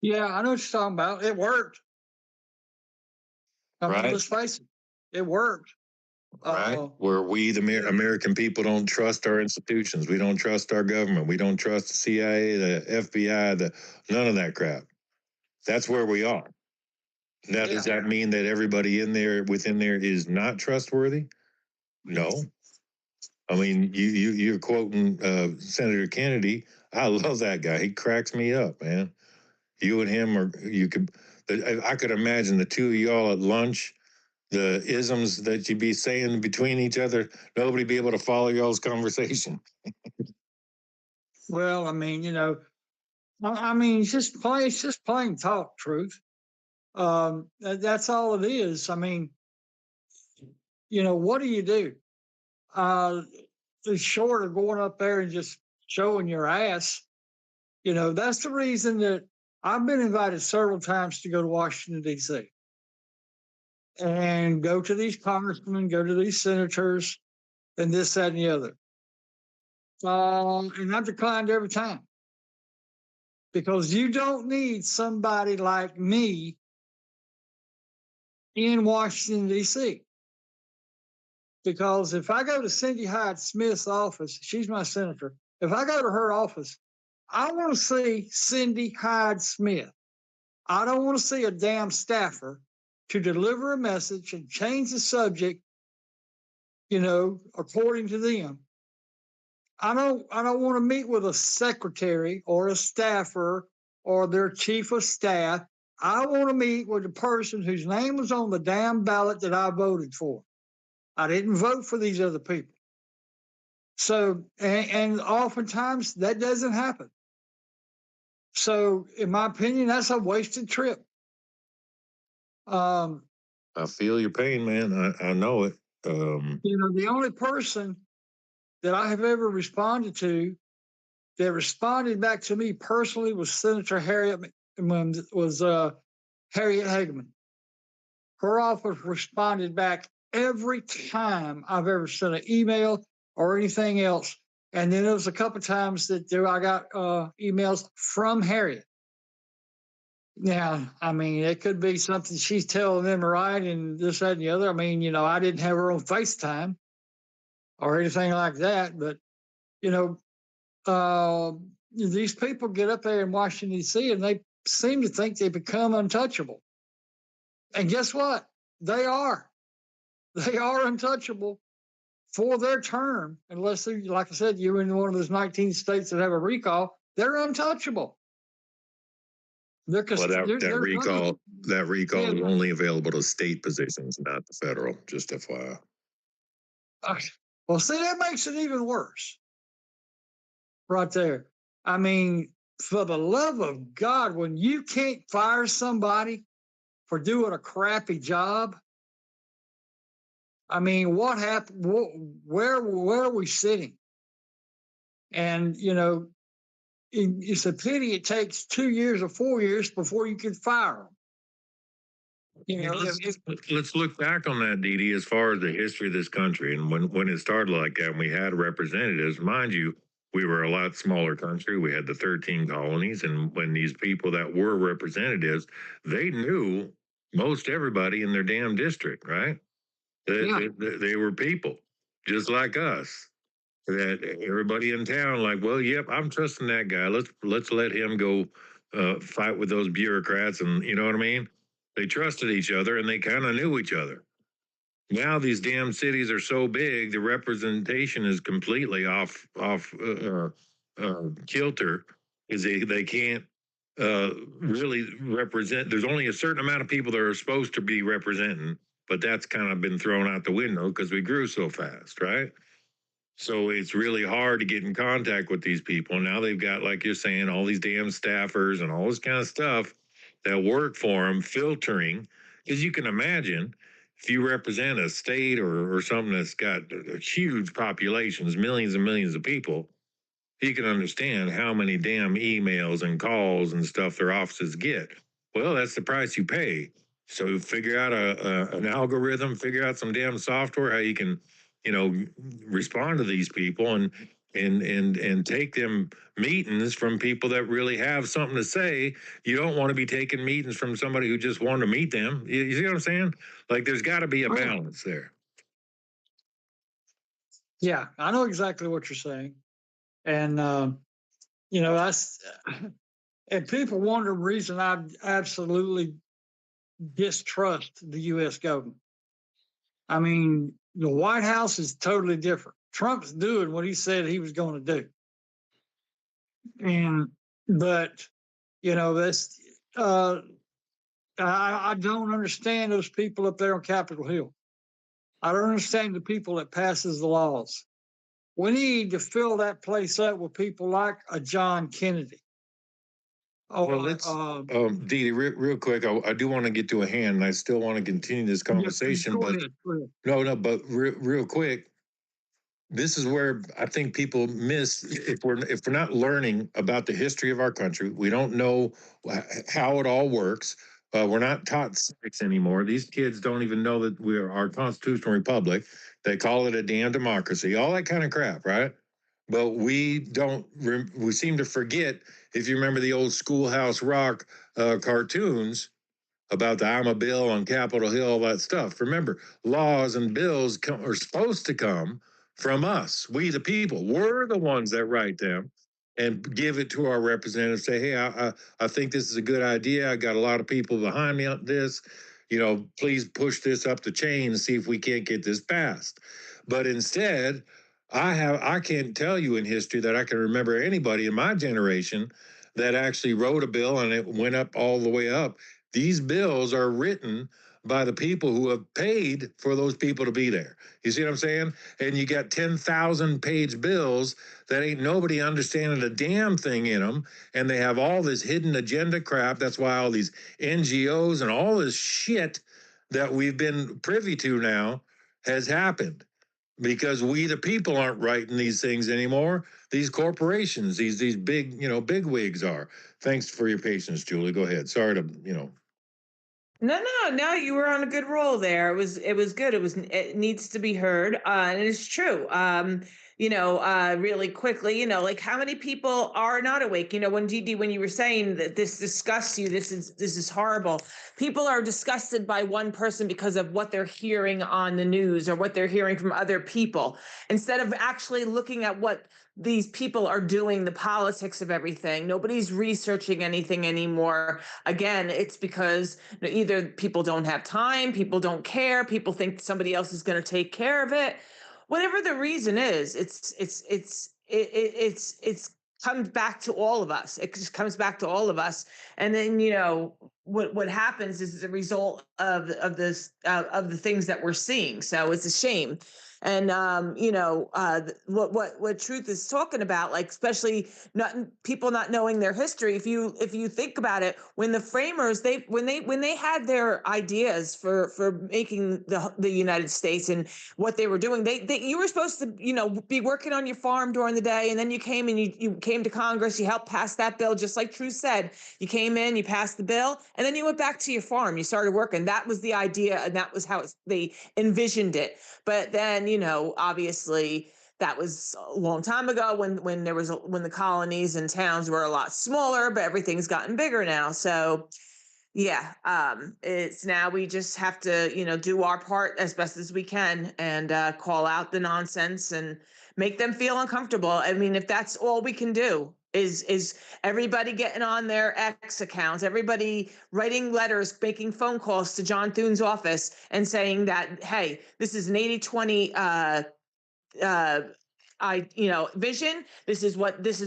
Yeah, I know what you're talking about. It worked. I mean, let's face it, it worked. Right. Where we, the American people, don't trust our institutions. We don't trust our government. We don't trust the CIA, the FBI, none of that crap. That's where we are. Now, does that mean that everybody within there is not trustworthy? No. I mean, you're quoting Senator Kennedy. I love that guy. He cracks me up, man. You and him I could imagine the two of y'all at lunch, the isms that you'd be saying between each other, nobody be able to follow y'all's conversation. Well, I mean, it's just plain talk, truth. That's all it is. I mean, what do you do? It's short of going up there and just showing your ass. That's the reason that I've been invited several times to go to Washington, D.C. and go to these congressmen, go to these senators, and this, that, and the other. And I've declined every time. Because you don't need somebody like me in Washington, D.C. Because if I go to Cindy Hyde Smith's office, she's my senator. If I go to her office, I want to see Cindy Hyde Smith. I don't want to see a damn staffer to deliver a message and change the subject, according to them. I don't want to meet with a secretary or a staffer or their chief of staff. I want to meet with the person whose name was on the damn ballot that I voted for. I didn't vote for these other people. So, and oftentimes that doesn't happen. So, in my opinion, that's a wasted trip. I feel your pain, man. I know it. The only person that I have ever responded to that responded back to me personally was Senator Harriet Hageman. Her office responded back every time I've ever sent an email or anything else. And then there was a couple of times that I got emails from Harriet. Now, I mean, it could be something she's telling them to write and this, that, and the other. I mean, I didn't have her on FaceTime or anything like that, but these people get up there in Washington, D.C., and they seem to think they become untouchable. And guess what? They are. They are untouchable for their term, unless, like I said, you're in one of those 19 states that have a recall. They're untouchable. Well, that recall Yeah. is only available to state positions, not the federal. Just FYI. Well, see, that makes it even worse. Right there. I mean, for the love of God, when you can't fire somebody for doing a crappy job, I mean, what happened? Where are we sitting? And it's a pity it takes 2 years or 4 years before you can fire them. Let's look back on that, Dee Dee, as far as the history of this country and when it started like that, and we had representatives. Mind you, we were a lot smaller country. We had the 13 colonies, and when these people that were representatives, they knew most everybody in their damn district, right? They were people just like us. That everybody in town, like, well, yep, I'm trusting that guy. Let's let him go fight with those bureaucrats, and you know what I mean. They trusted each other, and they kind of knew each other. Now these damn cities are so big, the representation is completely off kilter, because they can't really represent. There's only a certain amount of people that are supposed to be representing, but that's kind of been thrown out the window because we grew so fast, right? So it's really hard to get in contact with these people. Now they've got, like you're saying, all these damn staffers and all this kind of stuff that work for them, filtering. Because you can imagine if you represent a state or something that's got huge populations, millions and millions of people, you can understand how many damn emails and calls and stuff their offices get. Well, that's the price you pay. So figure out an algorithm, figure out some damn software, how you can, respond to these people and take them meetings from people that really have something to say. You don't want to be taking meetings from somebody who just wanted to meet them. You see what I'm saying? Like, there's got to be a balance there. Yeah, I know exactly what you're saying. And, that's, and people wonder the reason I absolutely distrust the U.S. government. I mean, the White House is totally different. Trump's doing what he said he was going to do. But that's, I don't understand those people up there on Capitol Hill. I don't understand the people that passes the laws. We need to fill that place up with people like a John Kennedy. Well, let's, Dee Dee, real quick, I do want to get to a hand, and I still want to continue this conversation, but no, but real quick, this is where I think people miss, if we're not learning about the history of our country, we don't know how it all works. We're not taught civics anymore. These kids don't even know that we are our constitutional republic. They call it a damn democracy, all that kind of crap, right? But we don't, we seem to forget, if you remember the old Schoolhouse Rock cartoons about the I'm a bill on Capitol Hill, all that stuff. Remember, laws and bills are supposed to come from us. We, the people, we're the ones that write them and give it to our representatives. Say, hey, I think this is a good idea. I got a lot of people behind me on this. Please push this up the chain and see if we can't get this passed. But instead, I can't tell you in history that I can remember anybody in my generation that actually wrote a bill and it went up all the way up. These bills are written by the people who have paid for those people to be there. You see what I'm saying? And you got 10,000 page bills that ain't nobody understanding a damn thing in them. And they have all this hidden agenda crap. That's why all these NGOs and all this shit that we've been privy to now has happened because we the people aren't writing these things anymore. These corporations, these big, big wigs are. Thanks for your patience, Julie. Go ahead. Sorry to, No, you were on a good roll there. It was good. It needs to be heard. And it's true. Really quickly, like how many people are not awake? When you were saying that this disgusts you, this is horrible. People are disgusted by one person because of what they're hearing on the news or what they're hearing from other people, instead of actually looking at what these people are doing, the politics of everything. Nobody's researching anything anymore. Again, it's because either people don't have time, people don't care, people think somebody else is going to take care of it. Whatever the reason is, it's comes back to all of us. It just comes back to all of us. And then what happens is the result of this of the things that we're seeing. So it's a shame. And what Truth is talking about, like especially not people not knowing their history. If you think about it, when the framers when they had their ideas for making the United States and what they were doing, you were supposed to be working on your farm during the day, and then you came and you came to Congress, you helped pass that bill, just like Truth said. You came in, you passed the bill, and then you went back to your farm. You started working. That was the idea, and that was how they envisioned it. But then, obviously that was a long time ago when when the colonies and towns were a lot smaller, but everything's gotten bigger now. So yeah, it's now we just have to, do our part as best as we can and call out the nonsense and make them feel uncomfortable. I mean, if that's all we can do is everybody getting on their X accounts, everybody writing letters, making phone calls to John Thune's office and saying that, hey, this is an 80-20 vision. This is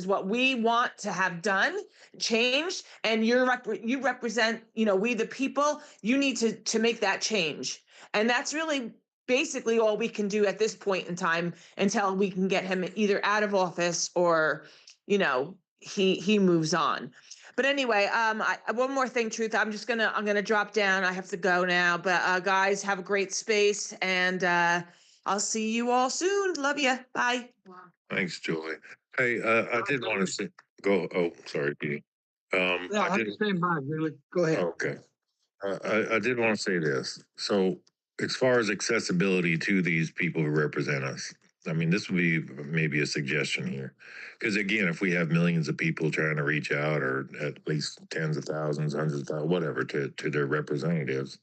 what we want to have done, changed, and you represent, we the people. You need to make that change, and that's really basically all we can do at this point in time until we can get him either out of office or, he moves on. But anyway, one more thing, Truth. I'm gonna drop down. I have to go now. But guys, have a great space, and I'll see you all soon. Love you. Bye. thanks, Julie. Hey, I did want to say, go. Oh, sorry, Pete. No, I I'm did. standing by, Julie. Go ahead. Okay. I did want to say this. So, as far as accessibility to these people who represent us, I mean, this would be maybe a suggestion here. Because again, if we have millions of people trying to reach out, or at least tens of thousands, hundreds of thousands, whatever, to their representatives,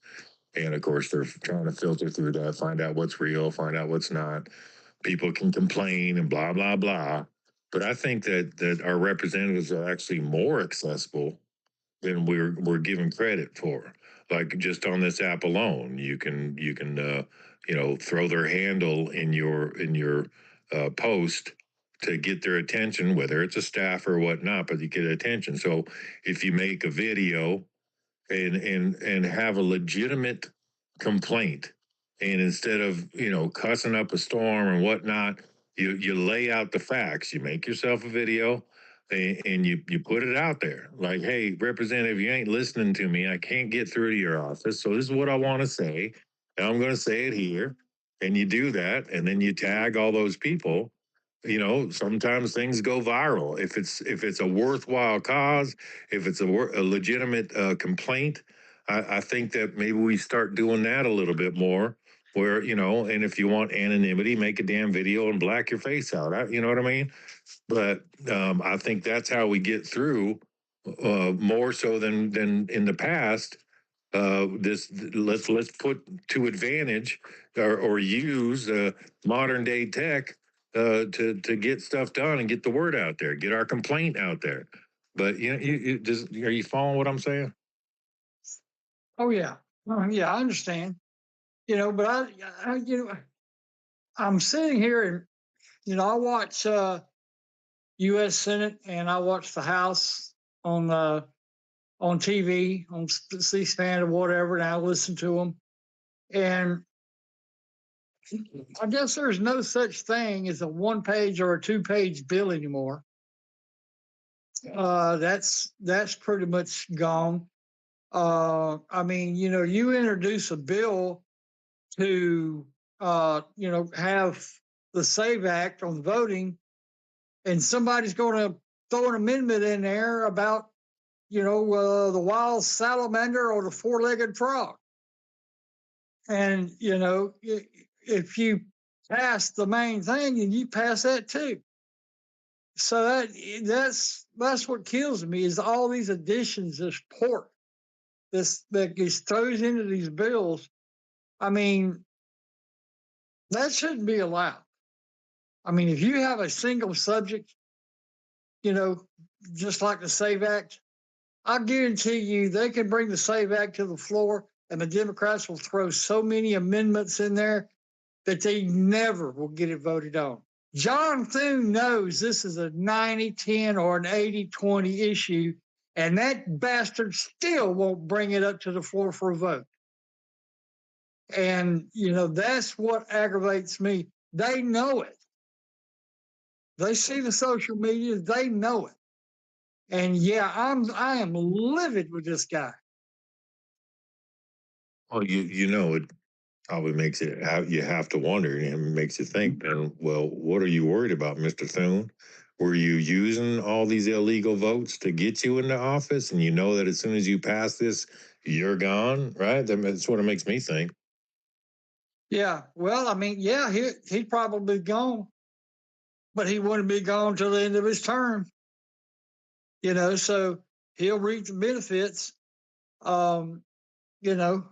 and of course, they're trying to filter through that, find out what's real, find out what's not. People can complain and blah, blah, blah. But I think that our representatives are actually more accessible than we're given credit for. Like just on this app alone, you can throw their handle in your post to get their attention, whether it's a staff or whatnot, but you get attention. So if you make a video and have a legitimate complaint, and instead of cussing up a storm and whatnot, you lay out the facts. You make yourself a video and you put it out there like, hey, representative, you ain't listening to me. I can't get through to your office, so this is what I want to say, and I'm going to say it here. And you do that, and then you tag all those people. Sometimes things go viral if it's a worthwhile cause, if it's a legitimate complaint. I think that maybe we start doing that a little bit more, where and if you want anonymity, make a damn video and black your face out. You know what I mean? But I think that's how we get through more so than in the past. Let's put to advantage or use modern day tech to get stuff done and get the word out there, get our complaint out there. But are you following what I'm saying? Oh yeah. Yeah, I understand. But I'm sitting here and I watch U.S. Senate and I watch the House on TV, on C-SPAN or whatever, and I listen to them. And I guess there's no such thing as a 1-page or a 2-page bill anymore. That's pretty much gone. I mean, you know, you introduce a bill to, you know, have the SAVE Act on voting, and somebody's going to throw an amendment in there about, you know, the wild salamander or the 4-legged frog. And, you know, if you pass the main thing, and you pass that too. So that's what kills me is all these additions, this pork, that gets throws into these bills. I mean, that shouldn't be allowed. I mean, if you have a single subject, you know, just like the SAVE Act, I guarantee you they can bring the SAVE Act to the floor and the Democrats will throw so many amendments in there that they never will get it voted on. John Thune knows this is a 90-10 or an 80-20 issue, and that bastard still won't bring it up to the floor for a vote. And, you know, that's what aggravates me. They know it. They see the social media, they know it. And yeah, I am livid with this guy. Well, you know, it probably makes it you have to wonder, and it makes you think. Then, well, what are you worried about, Mr. Thune? Were you using all these illegal votes to get you into office, and you know that as soon as you pass this, you're gone, right? That's what it makes me think. Yeah, well, I mean, yeah, he'd probably be gone, but he wouldn't be gone till the end of his term. You know, so he'll reap the benefits. You know,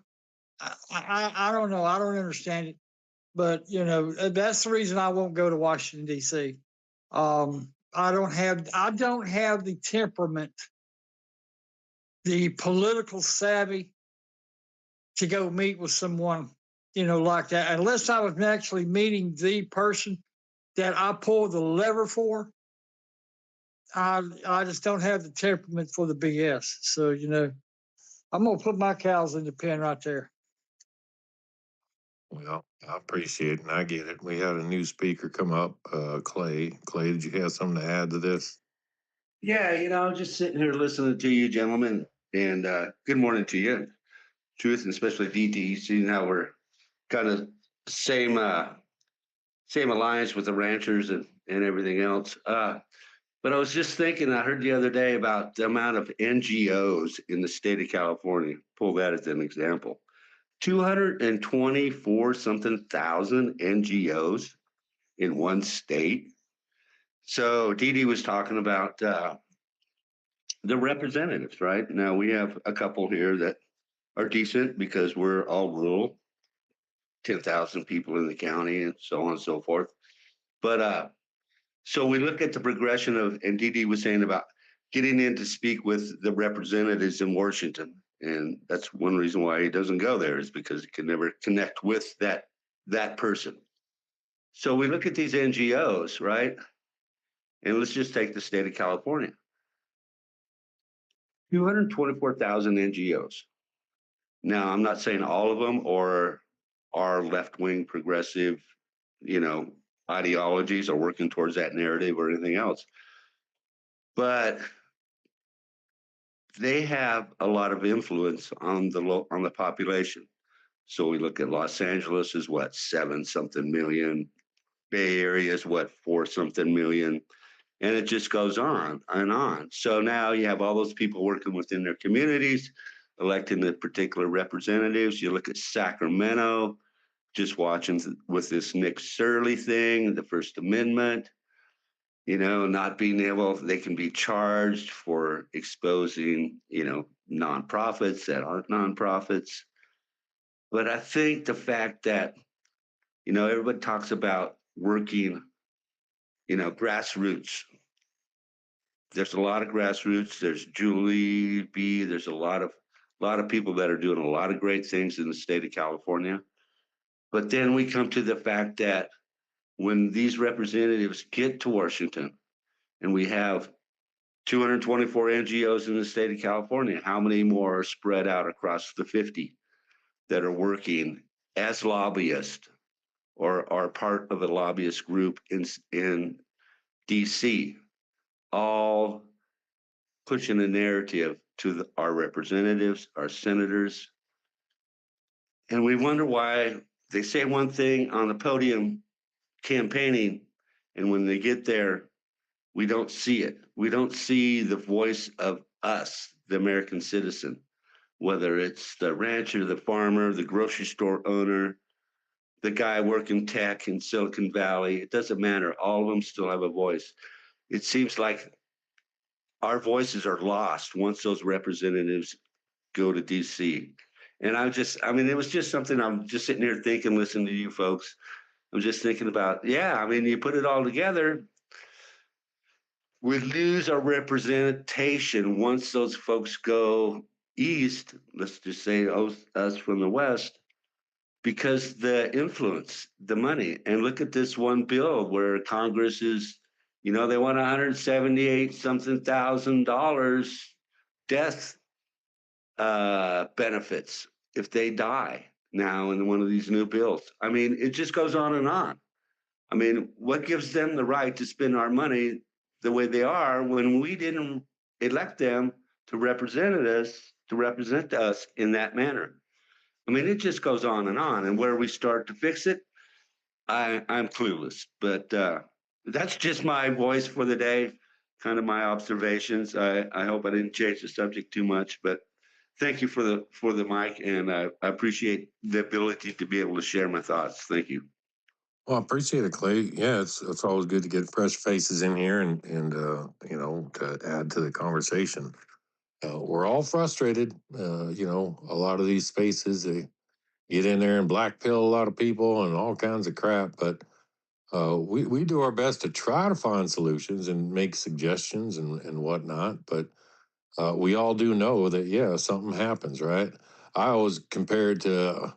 I don't know. I don't understand it, but you know, that's the reason I won't go to Washington D.C. I don't have the temperament, the political savvy to go meet with someone, you know, like that, unless I was actually meeting the person that I pulled the lever for. I just don't have the temperament for the BS. So, you know, I'm gonna put my cows in the pen right there. Well, I appreciate it, and I get it. We had a new speaker come up, Clay. Clay, did you have something to add to this? Yeah, you know, just sitting here listening to you, gentlemen, and good morning to you, Truth, and especially DT. Seeing how we're kind of same same alliance with the ranchers and everything else. But I was just thinking, I heard the other day about the amount of NGOs in the state of California. Pull that as an example. 224 something thousand NGOs in one state. So Dee was talking about the representatives, right? Now we have a couple here that are decent because we're all rural, 10,000 people in the county and so on and so forth. But so we look at the progression of, and Dee was saying about getting in to speak with the representatives in Washington. And that's one reason why he doesn't go there is because he can never connect with that person. So we look at these NGOs, right? And let's just take the state of California. 224,000 NGOs. Now, I'm not saying all of them are left-wing progressive, you know, ideologies or working towards that narrative or anything else. But they have a lot of influence on the population. So we look at Los Angeles is what, 7-something million. Bay Area is what, 4-something million. And it just goes on and on. So now you have all those people working within their communities, electing the particular representatives. You look at Sacramento, just watching with this Nick Surley thing, the First Amendment, you know, not being able, they can be charged for exposing, you know, nonprofits that aren't nonprofits. But I think the fact that, you know, everybody talks about working, you know, grassroots. There's a lot of grassroots. There's Julie B. There's a lot of people that are doing a lot of great things in the state of California. But then we come to the fact that when these representatives get to Washington and we have 224 NGOs in the state of California, how many more are spread out across the 50 that are working as lobbyists or are part of a lobbyist group in DC, all pushing a narrative to our representatives, our senators. And we wonder why they say one thing on the podium campaigning, and when they get there, we don't see it. We don't see the voice of us, the American citizen, whether it's the rancher, the farmer, the grocery store owner, the guy working tech in Silicon Valley. It doesn't matter. All of them still have a voice. It seems like our voices are lost once those representatives go to DC. And I mean, it was just something I'm just sitting here thinking, listening to you folks. I'm just thinking about, yeah, I mean, you put it all together, we lose our representation once those folks go east, let's just say us from the west, because the influence, the money. And look at this one bill where Congress is, they want 178 something $1,000 death benefits if they die now in one of these new bills. I mean, it just goes on and on. I mean, what gives them the right to spend our money the way they are when we didn't elect them to represent us in that manner? I mean, it just goes on. And where we start to fix it, I'm clueless. But that's just my voice for the day, kind of my observations. I hope I didn't change the subject too much, but thank you for the mic, and I appreciate the ability to be able to share my thoughts. Thank you. Well, I appreciate it, Clay. Yeah, it's always good to get fresh faces in here and to add to the conversation. We're all frustrated. A lot of these spaces, they get in there and black pill a lot of people and all kinds of crap. But we do our best to try to find solutions and make suggestions and whatnot. But we all do know that, yeah, something happens, right? I always compared to,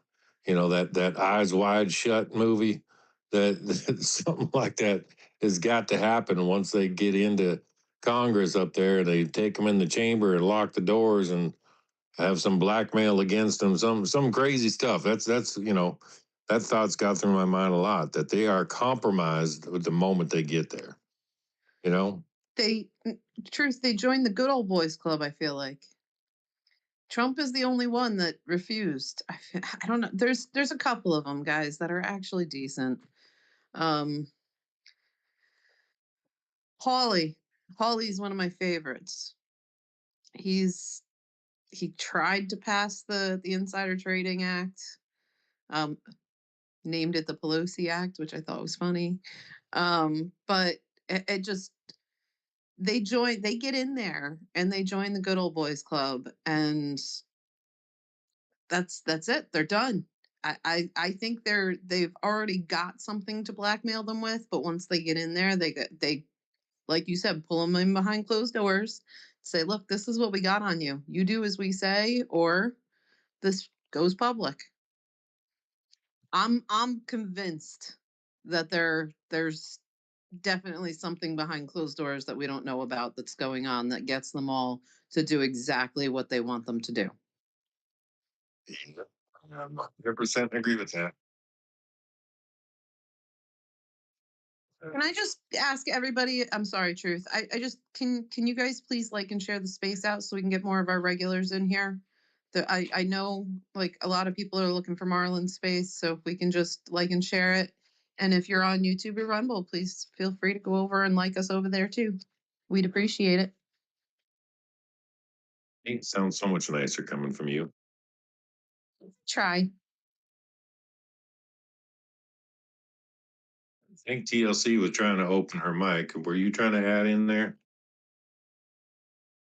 that Eyes Wide Shut movie, that something like that has got to happen once they get into Congress up there. They take them in the chamber and lock the doors and have some blackmail against them, some crazy stuff. That's that thought's got through my mind a lot, that they are compromised with the moment they get there. They truth, they joined the good old boys club, I feel like. Trump is the only one that refused. I don't know. There's a couple of them, guys, that are actually decent. Hawley's one of my favorites. He tried to pass the Insider Trading Act, named it the Pelosi Act, which I thought was funny. But it just, they get in there and they join the good old boys club, and that's it. They're done. I think they've already got something to blackmail them with, but once they get in there, they like you said, pull them in behind closed doors, say, look, this is what we got on you. You do as we say, or this goes public. I'm convinced that there's definitely something behind closed doors that we don't know about that's going on that gets them all to do exactly what they want them to do. I 100% agree with that. Can I just ask everybody, I'm sorry, Truth, I just, can you guys please like and share the space out so we can get more of our regulars in here? I know like a lot of people are looking for Marlin space, so if we can just like and share it. And if you're on YouTube or Rumble, please feel free to go over and like us over there too. We'd appreciate it. It sounds so much nicer coming from you. Try. I think TLC was trying to open her mic. Were you trying to add in there?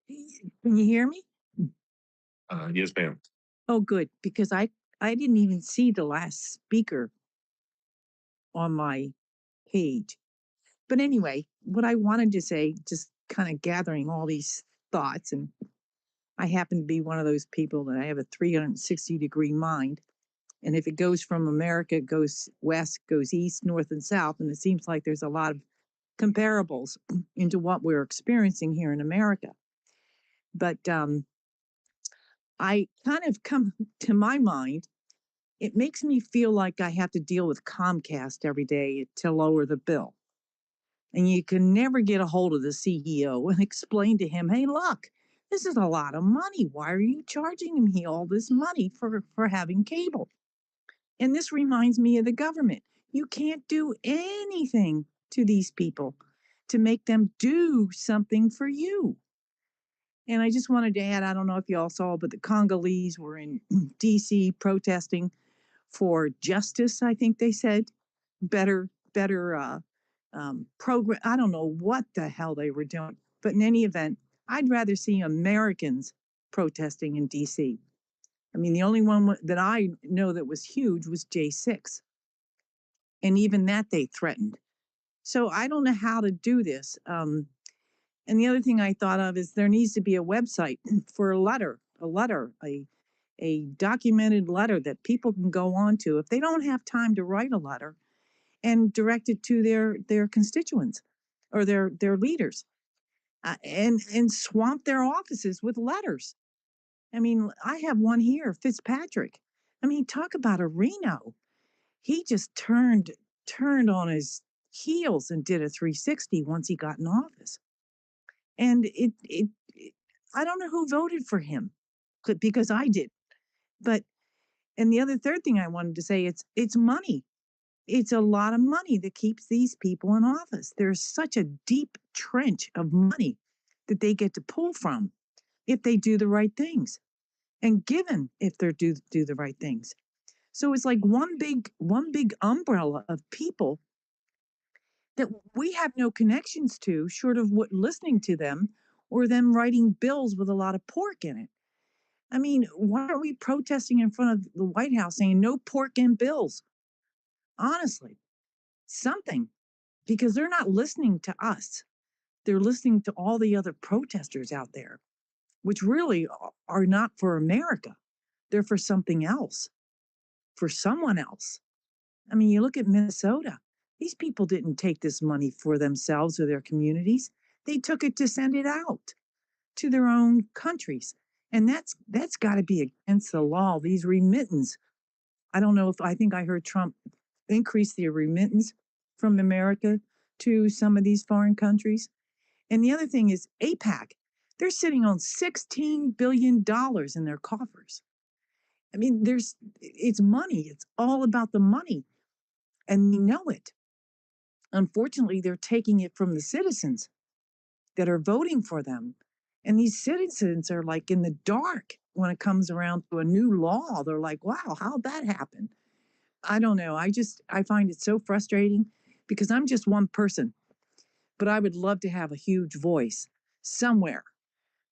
Can you hear me? Yes, ma'am. Oh, good, because I didn't even see the last speaker on my page. But anyway, what I wanted to say, just kind of gathering all these thoughts, and I happen to be one of those people that I have a 360-degree mind. And if it goes from America, it goes west, goes east, north, and south. And it seems like there's a lot of comparables into what we're experiencing here in America. But I kind of come to my mind It makes me feel like I have to deal with Comcast every day to lower the bill. And you can never get a hold of the CEO and explain to him, hey, look, this is a lot of money. Why are you charging me all this money for having cable? And this reminds me of the government. You can't do anything to these people to make them do something for you. And I just wanted to add, I don't know if you all saw, but the Congolese were in DC protesting for justice, I think they said. Better program. I don't know what the hell they were doing. But in any event, I'd rather see Americans protesting in DC. I mean, the only one that I know that was huge was J6. And even that they threatened. So I don't know how to do this. And the other thing I thought of is there needs to be a website for a documented letter that people can go on to if they don't have time to write a letter and direct it to their constituents or their leaders, and swamp their offices with letters. I mean, I have one here, Fitzpatrick. I mean, talk about a Reno. He just turned on his heels and did a 360 once he got in office. And I don't know who voted for him because I did. But and the third thing I wanted to say, it's money. It's a lot of money that keeps these people in office. There's such a deep trench of money that they get to pull from if they do the right things, and given if they do the right things. So it's like one big umbrella of people that we have no connections to, short of what listening to them or them writing bills with a lot of pork in it. I mean, why are we protesting in front of the White House saying no pork in bills? Honestly, something, because they're not listening to us. They're listening to all the other protesters out there, which really are not for America. They're for something else, for someone else. I mean, you look at Minnesota. These people didn't take this money for themselves or their communities. They took it to send it out to their own countries. And that's got to be against the law. These remittance. I don't know if I think I heard Trump increase the remittance from America to some of these foreign countries. And the other thing is APAC. They're sitting on $16 billion in their coffers. I mean, it's money. It's all about the money. And they know it. Unfortunately, they're taking it from the citizens that are voting for them. And these citizens are like in the dark when it comes around to a new law. They're like, wow, how'd that happen? I don't know. I find it so frustrating because I'm just one person, but I would love to have a huge voice somewhere,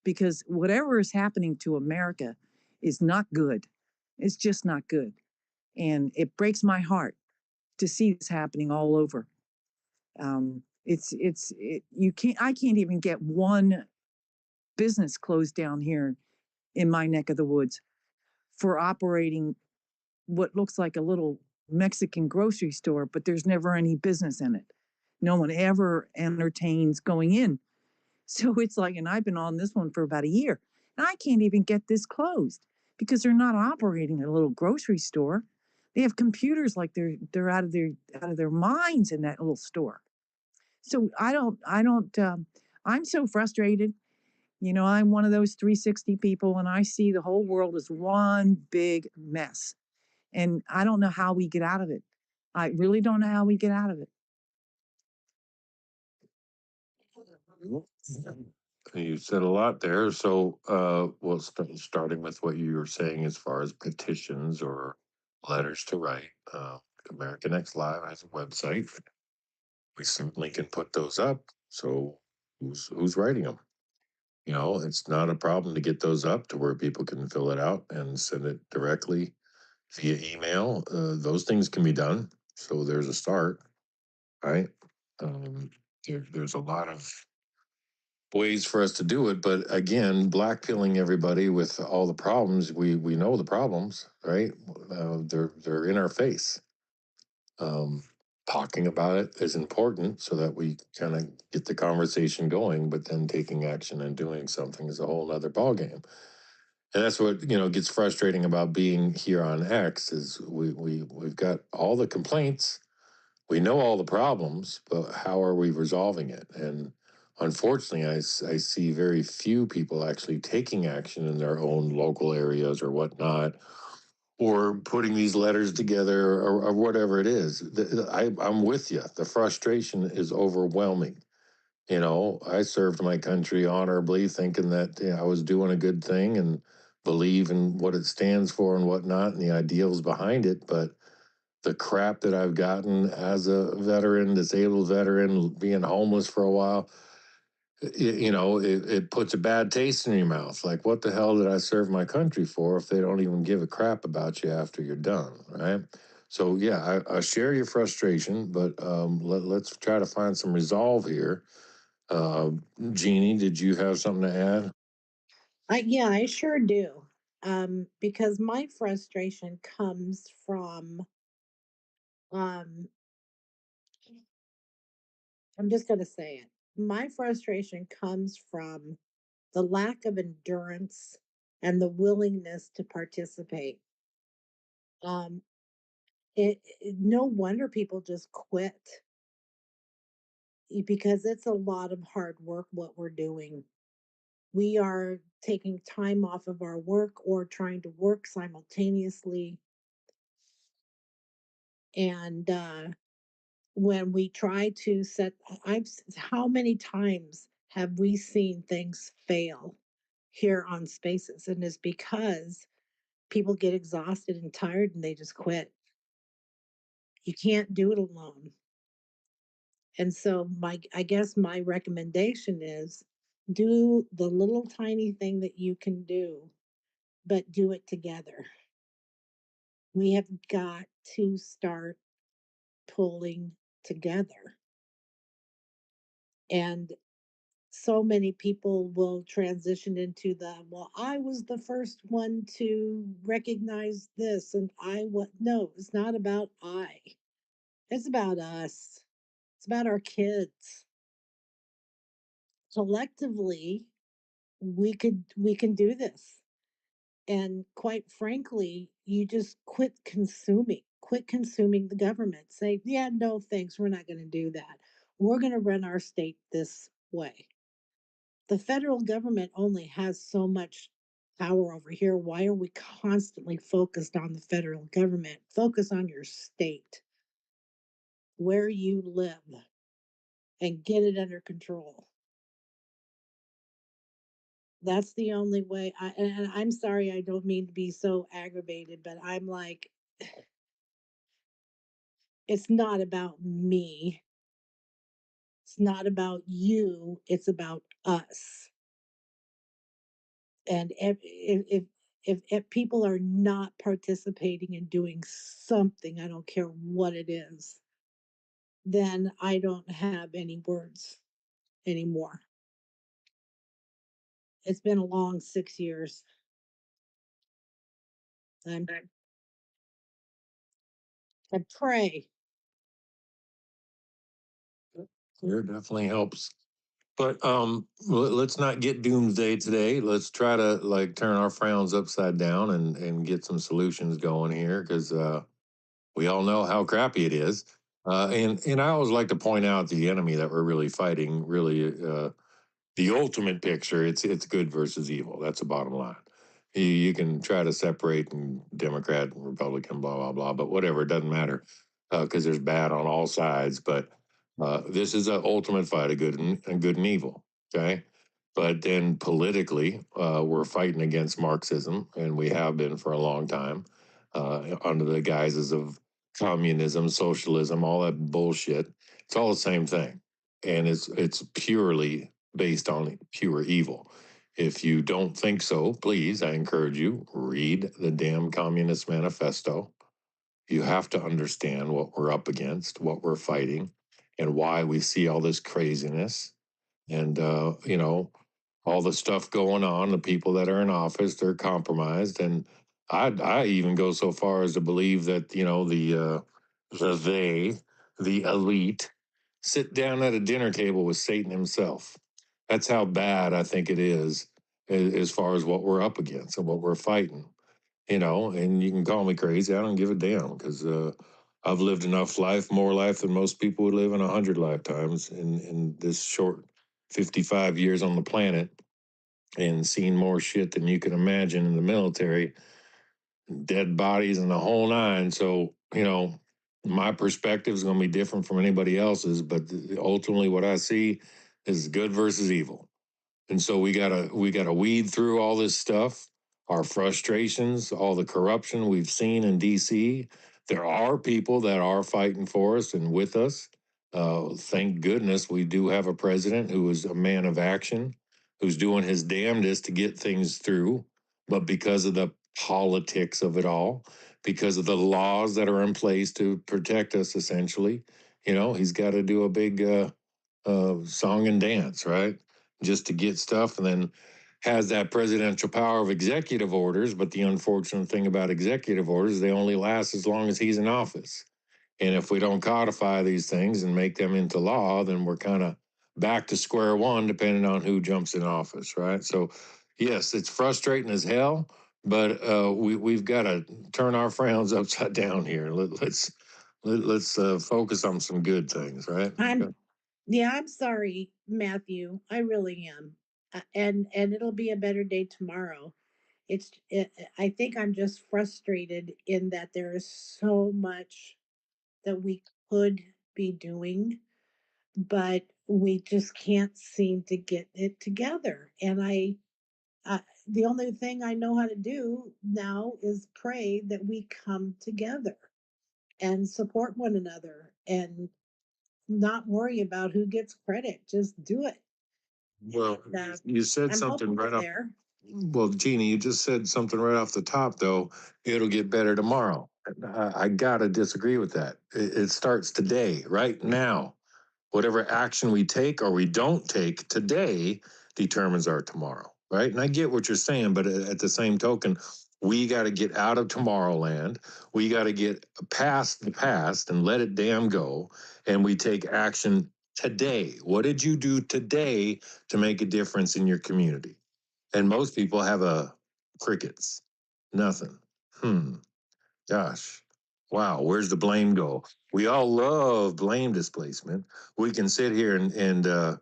because whatever is happening to America is not good. It's just not good. And it breaks my heart to see this happening all over. I can't even get one business closed down here in my neck of the woods for operating what looks like a little Mexican grocery store, but there's never any business in it. No one ever entertains going in. So it's like, and I've been on this one for about a year, and I can't even get this closed because they're not operating a little grocery store. They have computers like they're out of their minds in that little store. So I'm so frustrated. You know, I'm one of those 360 people, and I see the whole world as one big mess. And I don't know how we get out of it. I really don't know how we get out of it. You said a lot there. So, well, starting with what you were saying as far as petitions or letters to write, American X Live has a website. We certainly can put those up. So, who's writing them? You know, it's not a problem to get those up to where people can fill it out and send it directly via email. Those things can be done. So there's a start, right? There's a lot of ways for us to do it, but again, blackpilling everybody with all the problems, we know the problems, right? They're in our face. Talking about it is important so that we kind of get the conversation going, but then taking action and doing something is a whole other ballgame. And that's what, gets frustrating about being here on X is we've got all the complaints, we know all the problems, but how are we resolving it? And unfortunately, I see very few people actually taking action in their own local areas or whatnot, or putting these letters together or whatever it is. I'm with you. The frustration is overwhelming. I served my country honorably, thinking that I was doing a good thing and believe in what it stands for and whatnot and the ideals behind it. But the crap that I've gotten as a veteran, disabled veteran, being homeless for a while, it puts a bad taste in your mouth. Like, what the hell did I serve my country for if they don't even give a crap about you after you're done, right? So yeah, I share your frustration, but let's try to find some resolve here. Uh, Jeannie, did you have something to add? Yeah, I sure do. Because my frustration comes from, um, I'm just going to say it. My frustration comes from the lack of endurance and the willingness to participate. Um, no wonder people just quit because it's a lot of hard work what we're doing. We are taking time off of our work or trying to work simultaneously. And when we try to set, how many times have we seen things fail here on Spaces? And it's because people get exhausted and tired and they just quit. You can't do it alone. And so I guess my recommendation is do the little tiny thing that you can do, but do it together. We have got to start pulling together. And so many people will transition into well, I was the first one to recognize this and no, it's not about it's about us. It's about our kids. Collectively, we can do this. And quite frankly, you just quit consuming the government. Say, yeah, no, thanks. We're not going to do that. We're going to run our state this way. The federal government only has so much power over here. Why are we constantly focused on the federal government? Focus on your state, where you live, and get it under control. That's the only way. And I'm sorry, I don't mean to be so aggravated, but I'm like, it's not about me. It's not about you. It's about us. And if people are not participating in doing something, I don't care what it is, then I don't have any words anymore. It's been a long 6 years. I'm, I pray. Clear definitely helps. But let's not get doomsday today. Let's try to like turn our frowns upside down and get some solutions going here because we all know how crappy it is. And I always like to point out the enemy that we're really fighting. Really, the ultimate picture. It's good versus evil. That's the bottom line. You can try to separate and Democrat, and Republican, blah blah blah, but whatever. It doesn't matter because there's bad on all sides. But this is an ultimate fight of good and evil. Okay. But then politically, we're fighting against Marxism, and we have been for a long time under the guises of communism, socialism, all that bullshit. It's all the same thing, and it's purely based on pure evil. If you don't think so, please, I encourage you, read the damn Communist Manifesto. You have to understand what we're up against, what we're fighting, and why we see all this craziness. And, all the stuff going on, the people that are in office, they're compromised. And I even go so far as to believe that, the elite, sit down at a dinner table with Satan himself. That's how bad I think it is as far as what we're up against and what we're fighting. And you can call me crazy. I don't give a damn because I've lived enough life, more life than most people would live in 100 lifetimes in this short 55 years on the planet, and seen more shit than you can imagine in the military, dead bodies and the whole nine. So, my perspective is going to be different from anybody else's, but ultimately what I see is good versus evil. And so we gotta weed through all this stuff, our frustrations, all the corruption we've seen in DC. There are people that are fighting for us and with us. Thank goodness we do have a president who is a man of action, who's doing his damnedest to get things through. But because of the politics of it all, because of the laws that are in place to protect us, essentially, he's got to do a big song and dance, right? Just to get stuff, and then has that presidential power of executive orders. But the unfortunate thing about executive orders, they only last as long as he's in office. And if we don't codify these things and make them into law, then we're kind of back to square one, depending on who jumps in office, right? So, yes, it's frustrating as hell, but we've got to turn our frowns upside down here. Let's focus on some good things, right? Yeah, I'm sorry, Matthew. I really am. And it'll be a better day tomorrow. I think I'm just frustrated in that there is so much that we could be doing, but we just can't seem to get it together. And the only thing I know how to do now is pray that we come together and support one another and not worry about who gets credit. Just do it. Well, you said I'm something hopeful right off. there. Well, Jeannie, you just said something right off the top, though. It'll get better tomorrow. I gotta disagree with that. It starts today, right now. Whatever action we take or we don't take today determines our tomorrow, right? And I get what you're saying, but at the same token, we got to get out of Tomorrowland. We got to get past the past and let it damn go. And we take action today. What did you do today to make a difference in your community? And most people have crickets, nothing. Gosh, wow, where's the blame go? We all love blame displacement. We can sit here and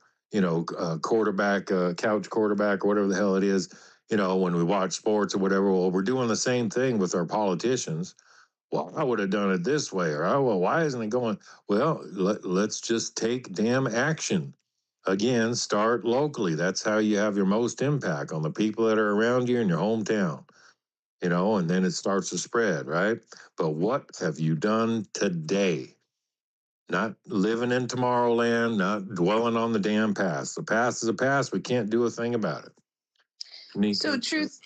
quarterback, couch quarterback, or whatever the hell it is, when we watch sports or whatever. Well, we're doing the same thing with our politicians. Well, I would have done it this way, or well, why isn't it going? Well, let's just take damn action. Again, start locally. That's how you have your most impact on the people that are around you in your hometown, and then it starts to spread, right? But what have you done today? Not living in Tomorrowland, not dwelling on the damn past. The past is a past. We can't do a thing about it. So truth,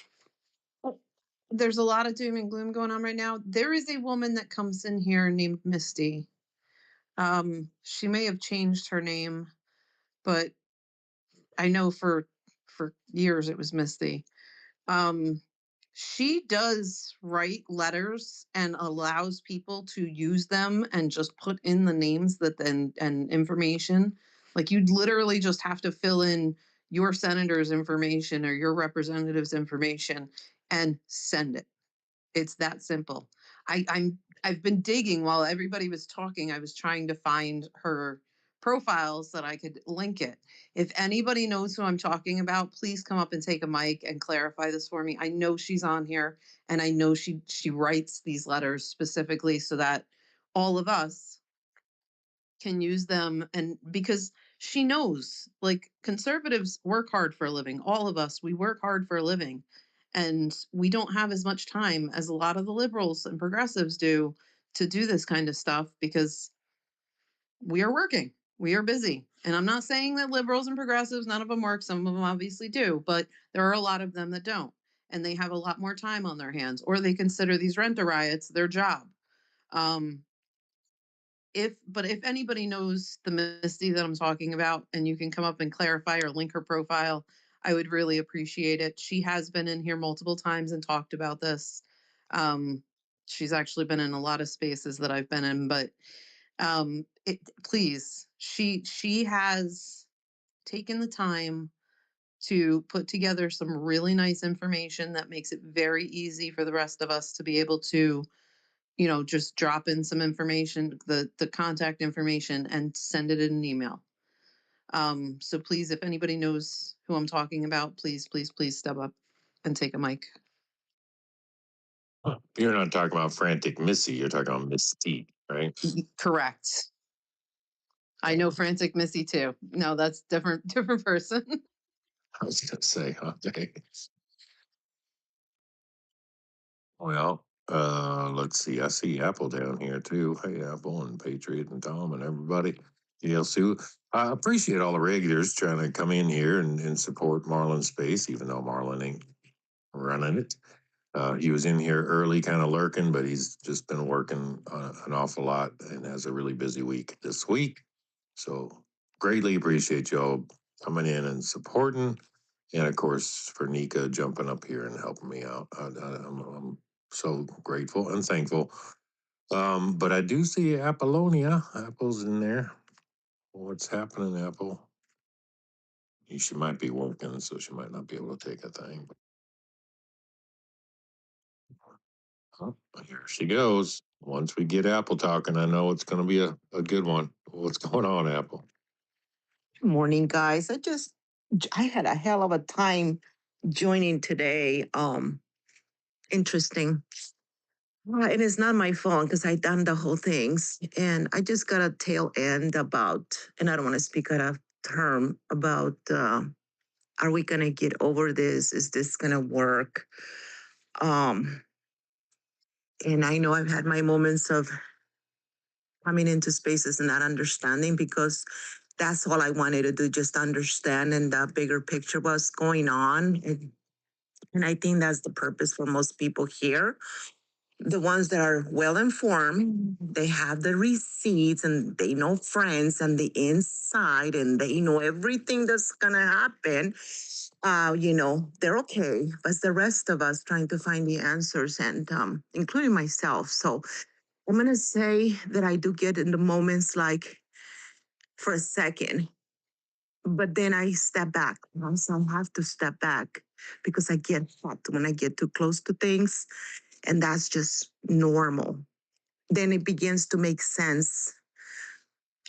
there's a lot of doom and gloom going on right now. There is a woman that comes in here named Misty. She may have changed her name, but I know for years it was Misty. Um, she does write letters and allows people to use them and just put in the names that then and information. Like you'd literally just have to fill in your senator's information or your representative's information and send it. It's that simple. I've been digging while everybody was talking. I was trying to find her profiles that I could link it. If anybody knows who I'm talking about, please come up and take a mic and clarify this for me. I know she's on here and I know she writes these letters specifically so that all of us can use them, and because she knows, like, conservatives work hard for a living. All of us, we work hard for a living, and we don't have as much time as a lot of the liberals and progressives do to do this kind of stuff because we are working, we are busy. And I'm not saying that liberals and progressives, none of them work, some of them obviously do, but there are a lot of them that don't, and they have a lot more time on their hands, or they consider these rent-a-riots their job. um, if anybody knows the Misty that I'm talking about and you can come up and clarify or link her profile, I would really appreciate it. She has been in here multiple times and talked about this. She's actually been in a lot of spaces that I've been in, but please, she has taken the time to put together some really nice information that makes it very easy for the rest of us to be able to, just drop in some information, the contact information, and send it in an email. So please, if anybody knows who I'm talking about, please, please, please step up and take a mic. You're not talking about Frantic Missy. You're talking about Miss T, right? Correct. I know Frantic Missy too. No, that's different person. I was going to say, okay. Well, let's see. I see Apple down here too. Hey, Apple and Patriot and Tom and everybody. Yeah, Sue. I appreciate all the regulars trying to come in here and support Marlin Space, even though Marlin ain't running it. He was in here early, kind of lurking, but he's just been working an awful lot and has a really busy week this week. So greatly appreciate y'all coming in and supporting. And of course, for Nika jumping up here and helping me out. I'm so grateful and thankful. But I do see Apollonia. Apple's in there. What's happening, Apple? She might be working, so she might not be able to take a thing. Oh, here she goes. Once we get Apple talking, I know it's going to be a good one. What's going on, Apple? Morning, guys. I had a hell of a time joining today. Interesting. It is not my phone because I done the whole things, and I just got a tail end about, and I don't want to speak out of term about, are we gonna get over this? Is this gonna work? And I know I've had my moments of coming into spaces and not understanding, because that's all I wanted to do, just understand, and the bigger picture was going on. And I think that's the purpose for most people here. The ones that are well informed, they have the receipts and they know friends and the inside, and they know everything that's gonna happen. They're okay. But it's the rest of us trying to find the answers, and including myself. So I'm gonna say that I do get in the moments like for a second, but then I step back. So I have to step back because I get hot when I get too close to things, and that's just normal. Then it begins to make sense.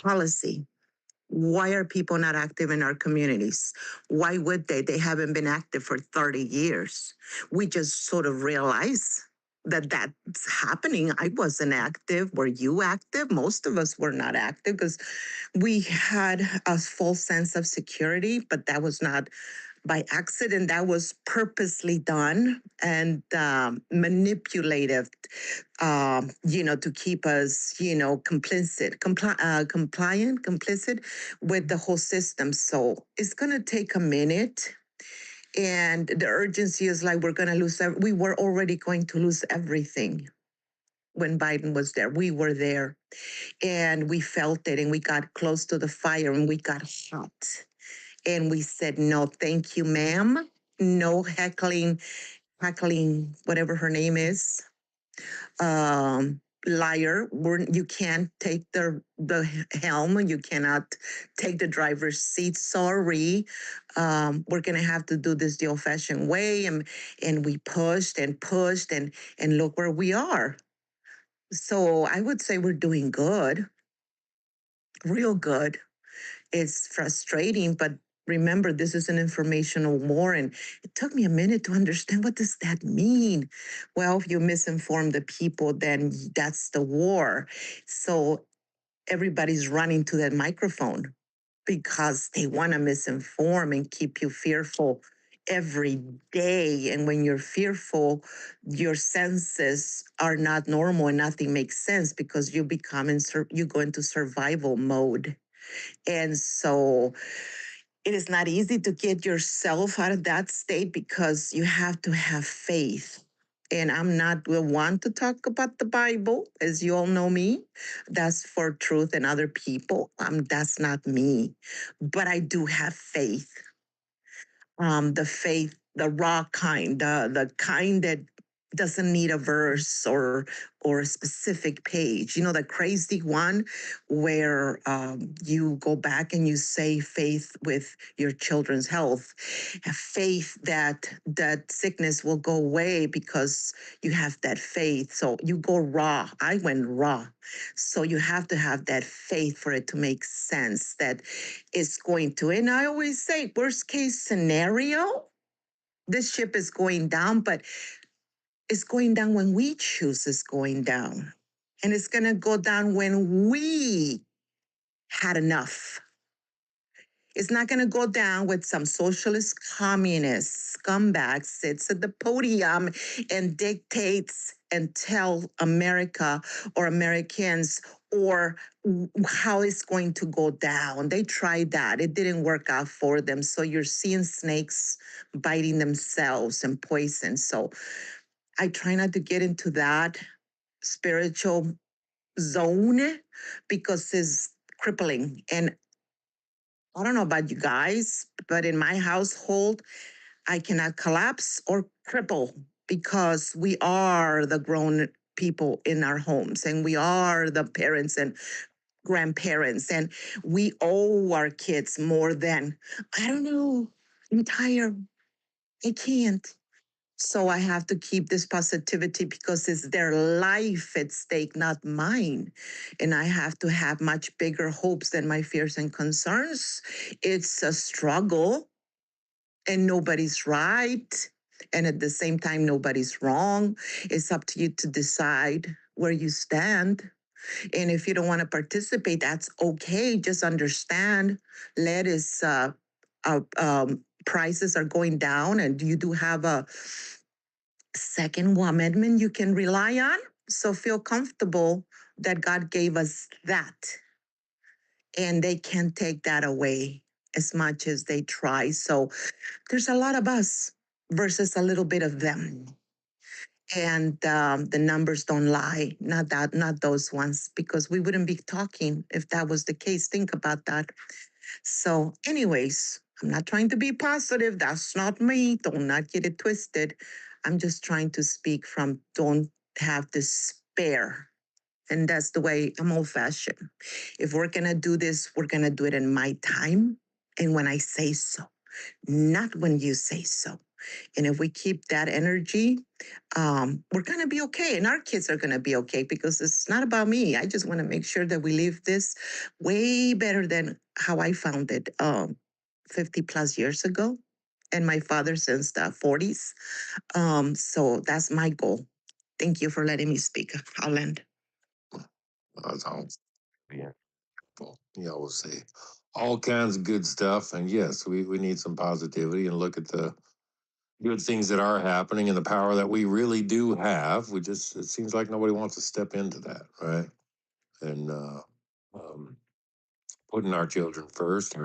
Policy. Why are people not active in our communities? Why would they? They haven't been active for 30 years. We just sort of realize that that's happening. I wasn't active. Were you active? Most of us were not active because we had a false sense of security, but that was not by accident. That was purposely done and manipulative, to keep us, complicit with the whole system. So it's going to take a minute. And the urgency is like, we're going to lose, we were already going to lose everything when Biden was there. We were there and we felt it, and we got close to the fire and we got hot. And we said, no, thank you, ma'am. No heckling, whatever her name is. Liar. You can't take the helm. You cannot take the driver's seat. Sorry. We're going to have to do this the old fashioned way. And we pushed and pushed, and look where we are. So I would say we're doing good, real good. It's frustrating, but remember, this is an informational war, and it took me a minute to understand, what does that mean? Well, if you misinform the people, then that's the war. So everybody's running to that microphone because they want to misinform and keep you fearful every day. And when you're fearful, your senses are not normal and nothing makes sense, because you go into survival mode. And so it is not easy to get yourself out of that state, because you have to have faith. And I'm not the one to talk about the Bible, as you all know me. That's for truth and other people. That's not me. But I do have faith. The faith, the raw kind, the kind that doesn't need a verse or a specific page. You know, the crazy one where you go back and you say faith with your children's health, have faith that sickness will go away because you have that faith. So you go raw. I went raw. So you have to have that faith for it to make sense that it's going to. And I always say, worst case scenario, this ship is going down, but it's going down when we choose it's going down. And it's going to go down when we had enough. It's not going to go down with some socialist communist scumbag sits at the podium and dictates and tell America or Americans or how it's going to go down. They tried that. It didn't work out for them. So you're seeing snakes biting themselves and poison. So I try not to get into that spiritual zone because it's crippling. And I don't know about you guys, but in my household, I cannot collapse or cripple because we are the grown people in our homes and we are the parents and grandparents and we owe our kids more than, I don't know, I'm tired. I can't. So I have to keep this positivity because it's their life at stake, not mine. And I have to have much bigger hopes than my fears and concerns. It's a struggle and nobody's right. And at the same time, nobody's wrong. It's up to you to decide where you stand. And if you don't want to participate, that's okay. Just understand lettuce prices are going down and you do have a second amendment you can rely on. So feel comfortable that God gave us that. And they can't take that away as much as they try. So there's a lot of us versus a little bit of them. And the numbers don't lie, not those ones, because we wouldn't be talking if that was the case. Think about that. So anyways, I'm not trying to be positive. That's not me. Don't not get it twisted. I'm just trying to speak from don't have despair. And that's the way I'm old fashioned. If we're going to do this, we're going to do it in my time and when I say so, not when you say so. And if we keep that energy, we're going to be okay. And our kids are going to be okay because it's not about me. I just want to make sure that we live this way better than how I found it 50 plus years ago. And my father since the 40s. So that's my goal. Thank you for letting me speak. I'll end. That's all. Yeah. You always say all kinds of good stuff. And yes, we need some positivity and look at the good things that are happening and the power that we really do have. It seems like nobody wants to step into that, right? And putting our children first,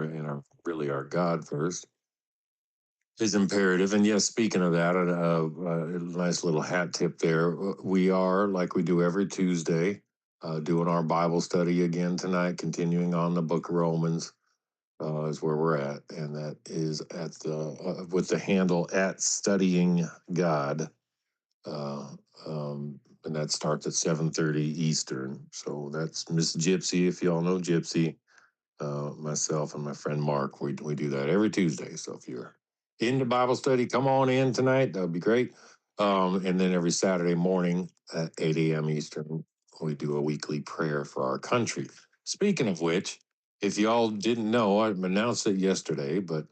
really our God first, is imperative. And yes, speaking of that, a nice little hat tip there. We are, like we do every Tuesday, doing our Bible study again tonight, continuing on the book of Romans. Is where we're at, and that is at the with the handle at Studying God, and that starts at 7:30 Eastern. So that's Miss Gypsy, if y'all know Gypsy, myself and my friend Mark. We do that every Tuesday. So if you're into Bible study, come on in tonight. That'd be great. And then every Saturday morning at 8 a.m. Eastern, we do a weekly prayer for our country. Speaking of which, if y'all didn't know, I announced it yesterday, but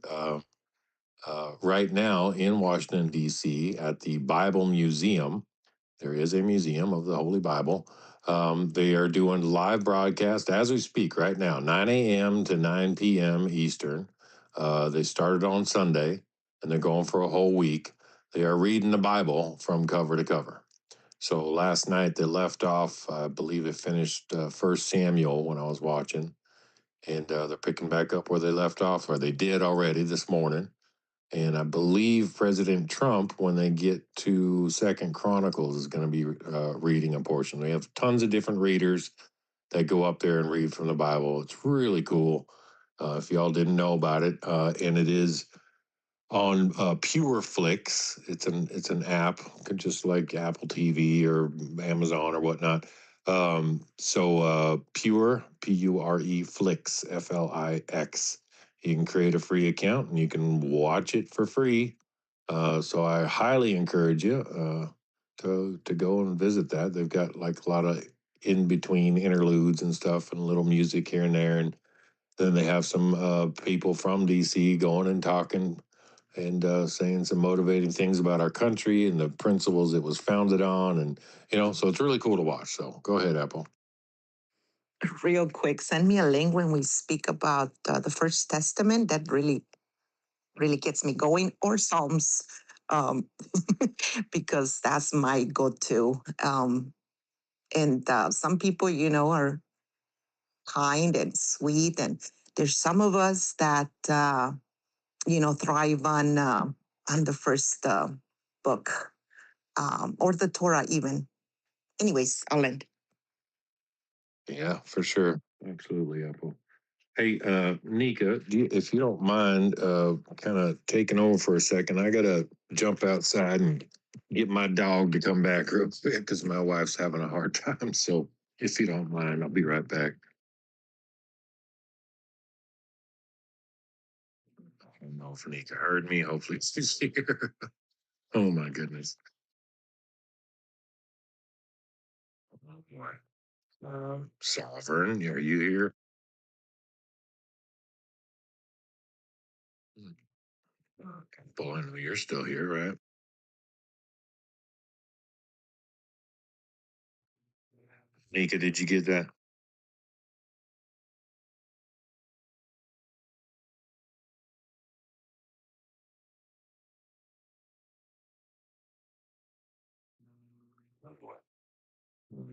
right now in Washington, D.C., at the Bible Museum, there is a museum of the Holy Bible. They are doing live broadcast as we speak right now, 9 a.m. to 9 p.m. Eastern. They started on Sunday, and they're going for a whole week. They are reading the Bible from cover to cover. So last night they left off, I believe it finished 1 Samuel when I was watching, and they're picking back up where they left off, or they did already this morning. And I believe President Trump, when they get to Second Chronicles, is going to be reading a portion. They have tons of different readers that go up there and read from the Bible. It's really cool. If y'all didn't know about it, and it is on Pure Flix. It's an app, just like Apple TV or Amazon or whatnot. Pure Pure Flix Flix. You can create a free account and you can watch it for free. So I highly encourage you to go and visit that. They've got like a lot of in between interludes and stuff and little music here and there, and then they have some people from DC going and talking and saying some motivating things about our country and the principles it was founded on, and so it's really cool to watch. So go ahead, Apple. Real quick, send me a link when we speak about the First Testament. That really gets me going, or Psalms, um, because that's my go-to. And some people, are kind and sweet, and there's some of us that thrive on the first book, or the Torah even. Anyways, I'll end. Yeah, for sure. Absolutely, Apple. Hey, Nika, if you don't mind kind of taking over for a second, I got to jump outside and get my dog to come back real quick because my wife's having a hard time. So if you don't mind, I'll be right back. I don't know if Nika heard me. Hopefully she's here. Oh, my goodness. Oh, boy. Sovereign, are you here? Well, I know you're still here, right? Nika, did you get that?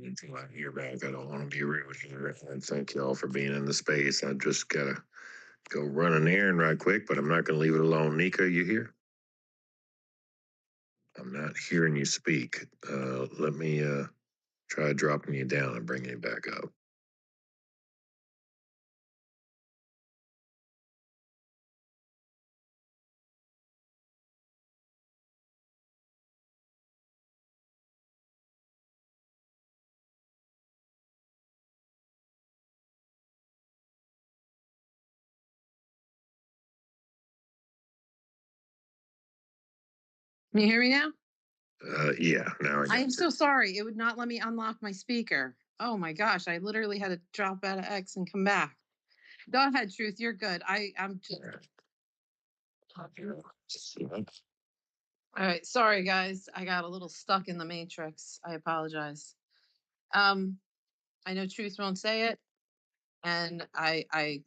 Until I hear back, I don't want to be rude here. And thank y'all for being in the space. I just gotta go run an errand right quick, but I'm not gonna leave it alone. Nika, you here? I'm not hearing you speak. Let me try dropping you down and bringing you back up. Can you hear me now? Yeah, now I got I am you. so sorry. It would not let me unlock my speaker. Oh my gosh, I literally had to drop out of X and come back. Go ahead, Truth. You're good. I'm just all right. Sorry, guys. I got a little stuck in the matrix. I apologize. I know Truth won't say it, and I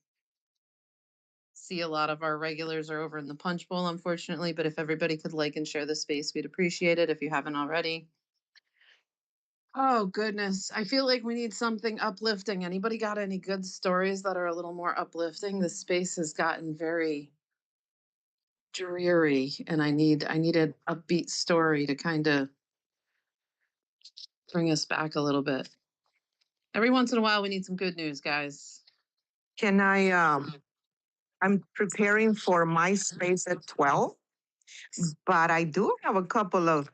see a lot of our regulars are over in the punch bowl, unfortunately. But if everybody could like and share the space, we'd appreciate it if you haven't already. Oh goodness. I feel like we need something uplifting. Anybody got any good stories that are a little more uplifting? The space has gotten very dreary and I need an upbeat story to kind of bring us back a little bit. Every once in a while we need some good news, guys. Can I'm preparing for my space at 12, but I do have a couple of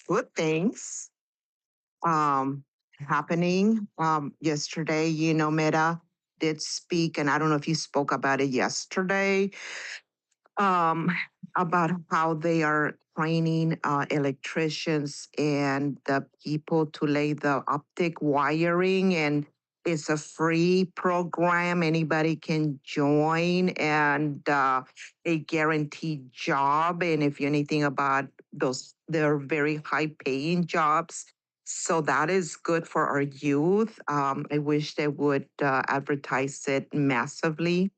good things happening. Yesterday, Meta did speak, and I don't know if you spoke about it yesterday, um, about how they are training electricians and the people to lay the optic wiring, and it's a free program. Anybody can join, and a guaranteed job. And if you know anything about those, they're very high paying jobs. So that is good for our youth. I wish they would advertise it massively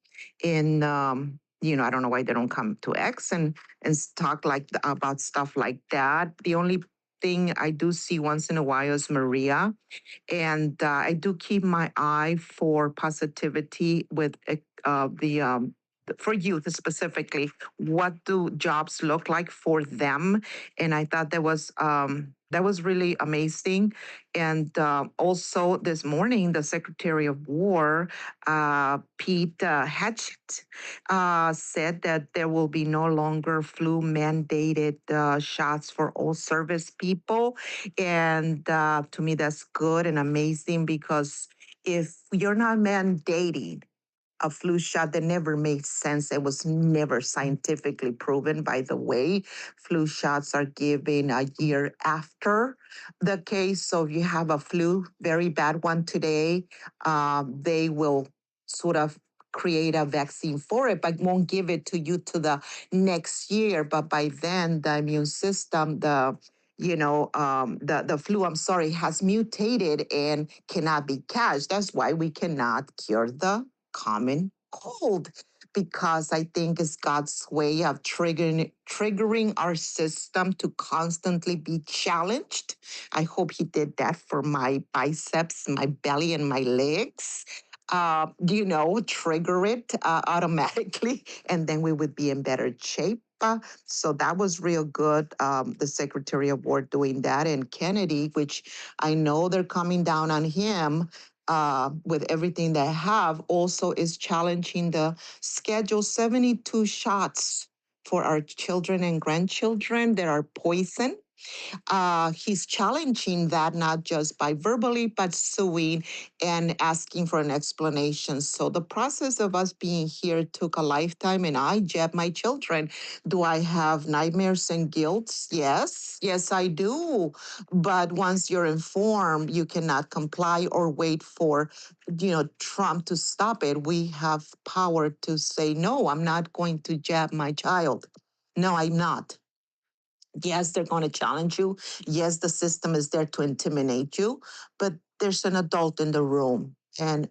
in I don't know why they don't come to X and talk about stuff like that. The only thing I do see once in a while is Maria, and I do keep my eye for positivity with the for youth specifically. What do jobs look like for them? And I thought there was that was really amazing. And also this morning, the Secretary of War, Pete Hatchett, said that there will be no longer flu mandated shots for all service people. And to me, that's good and amazing because if you're not mandating a flu shot that never made sense. It was never scientifically proven, by the way. Flu shots are given a year after the case. So if you have a flu, very bad one today, they will sort of create a vaccine for it, but won't give it to you to the next year. But by then, the immune system, the flu, I'm sorry, has mutated and cannot be catched. That's why we cannot cure the common cold, because I think it's God's way of triggering our system to constantly be challenged. I hope He did that for my biceps, my belly, and my legs. Trigger it automatically, and then we would be in better shape. So that was real good. The Secretary of War doing that, and Kennedy, which I know they're coming down on him with everything they have, also is challenging the schedule 72 shots for our children and grandchildren that are poison. He's challenging that not just by verbally, but suing and asking for an explanation. So the process of us being here took a lifetime, and I jab my children. Do I have nightmares and guilt? Yes, I do. But once you're informed, you cannot comply or wait for, Trump to stop it. We have power to say, no, I'm not going to jab my child. No, I'm not. Yes, they're going to challenge you. Yes, the system is there to intimidate you, but there's an adult in the room. And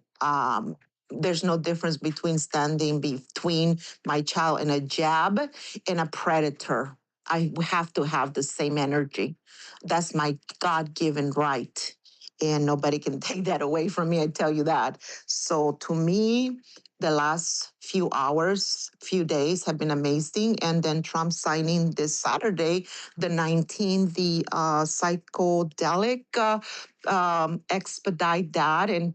there's no difference between standing between my child and a jab and a predator. I have to have the same energy. That's my God given right. And nobody can take that away from me, I tell you that. So to me, the last few hours, few days have been amazing. And then Trump signing this Saturday the 19th, the psychedelic expedite that. And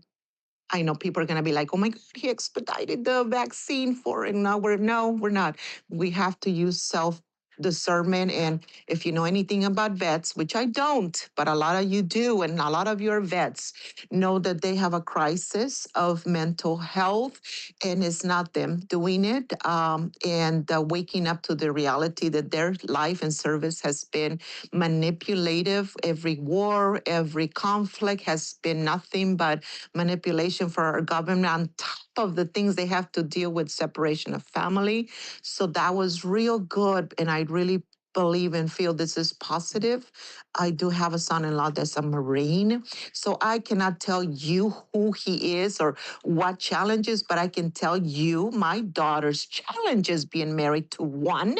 I know people are going to be like, oh my God, he expedited the vaccine for it. No, we're not. We have to use self discernment. And if you know anything about vets, which I don't, but a lot of you do, and a lot of your vets know that they have a crisis of mental health, and it's not them doing it. And waking up to the reality that their life and service has been manipulative. Every war, every conflict has been nothing but manipulation for our government on top of the things they have to deal with, separation of family. So that was real good. And I really believe and feel this is positive. I do have a son-in-law that's a Marine. So I cannot tell you who he is or what challenges, but I can tell you my daughter's challenges being married to one.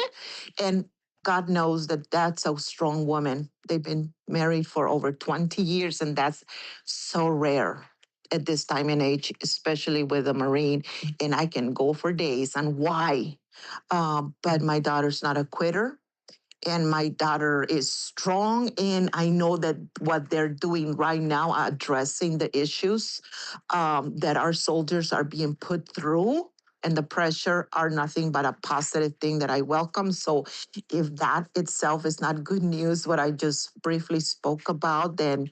And God knows that that's a strong woman. They've been married for over 20 years, and that's so rare at this time and age, especially with a Marine. And I can go for days on why. But my daughter's not a quitter. And my daughter is strong. And I know that what they're doing right now, addressing the issues that our soldiers are being put through and the pressure are nothing but a positive thing that I welcome. So if that itself is not good news, what I just briefly spoke about, then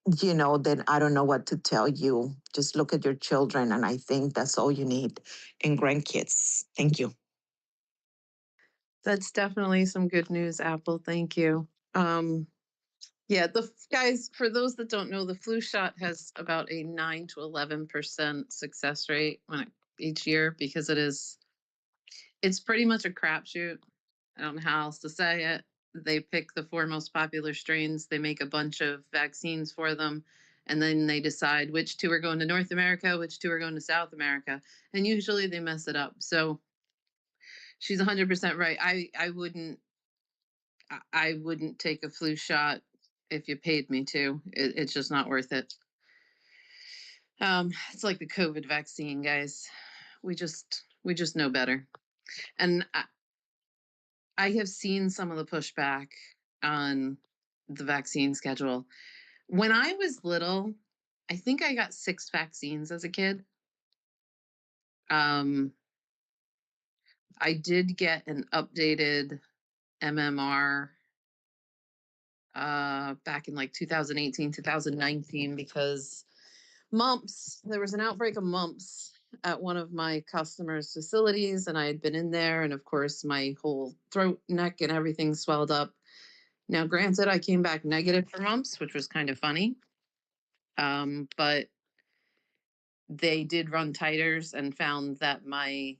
then I don't know what to tell you. Just look at your children, and I think that's all you need, and grandkids. Thank you. That's definitely some good news, Apple. Thank you. Yeah, guys, for those that don't know, the flu shot has about a 9 to 11% success rate each year, because it's pretty much a crapshoot. I don't know how else to say it. They pick the 4 most popular strains, they make a bunch of vaccines for them, and then they decide which 2 are going to North America, which 2 are going to South America, and usually they mess it up. So she's 100% right. I wouldn't take a flu shot if you paid me to. It's just not worth it. It's like the COVID vaccine, guys. We just know better. And I have seen some of the pushback on the vaccine schedule. When I was little, I think I got 6 vaccines as a kid. Um, I did get an updated MMR back in like 2018, 2019 because mumps, there was an outbreak of mumps at one of my customers' facilities, and I had been in there, and of course, my whole throat, neck, and everything swelled up. Now, granted, I came back negative for mumps, which was kind of funny. But they did run titers and found that I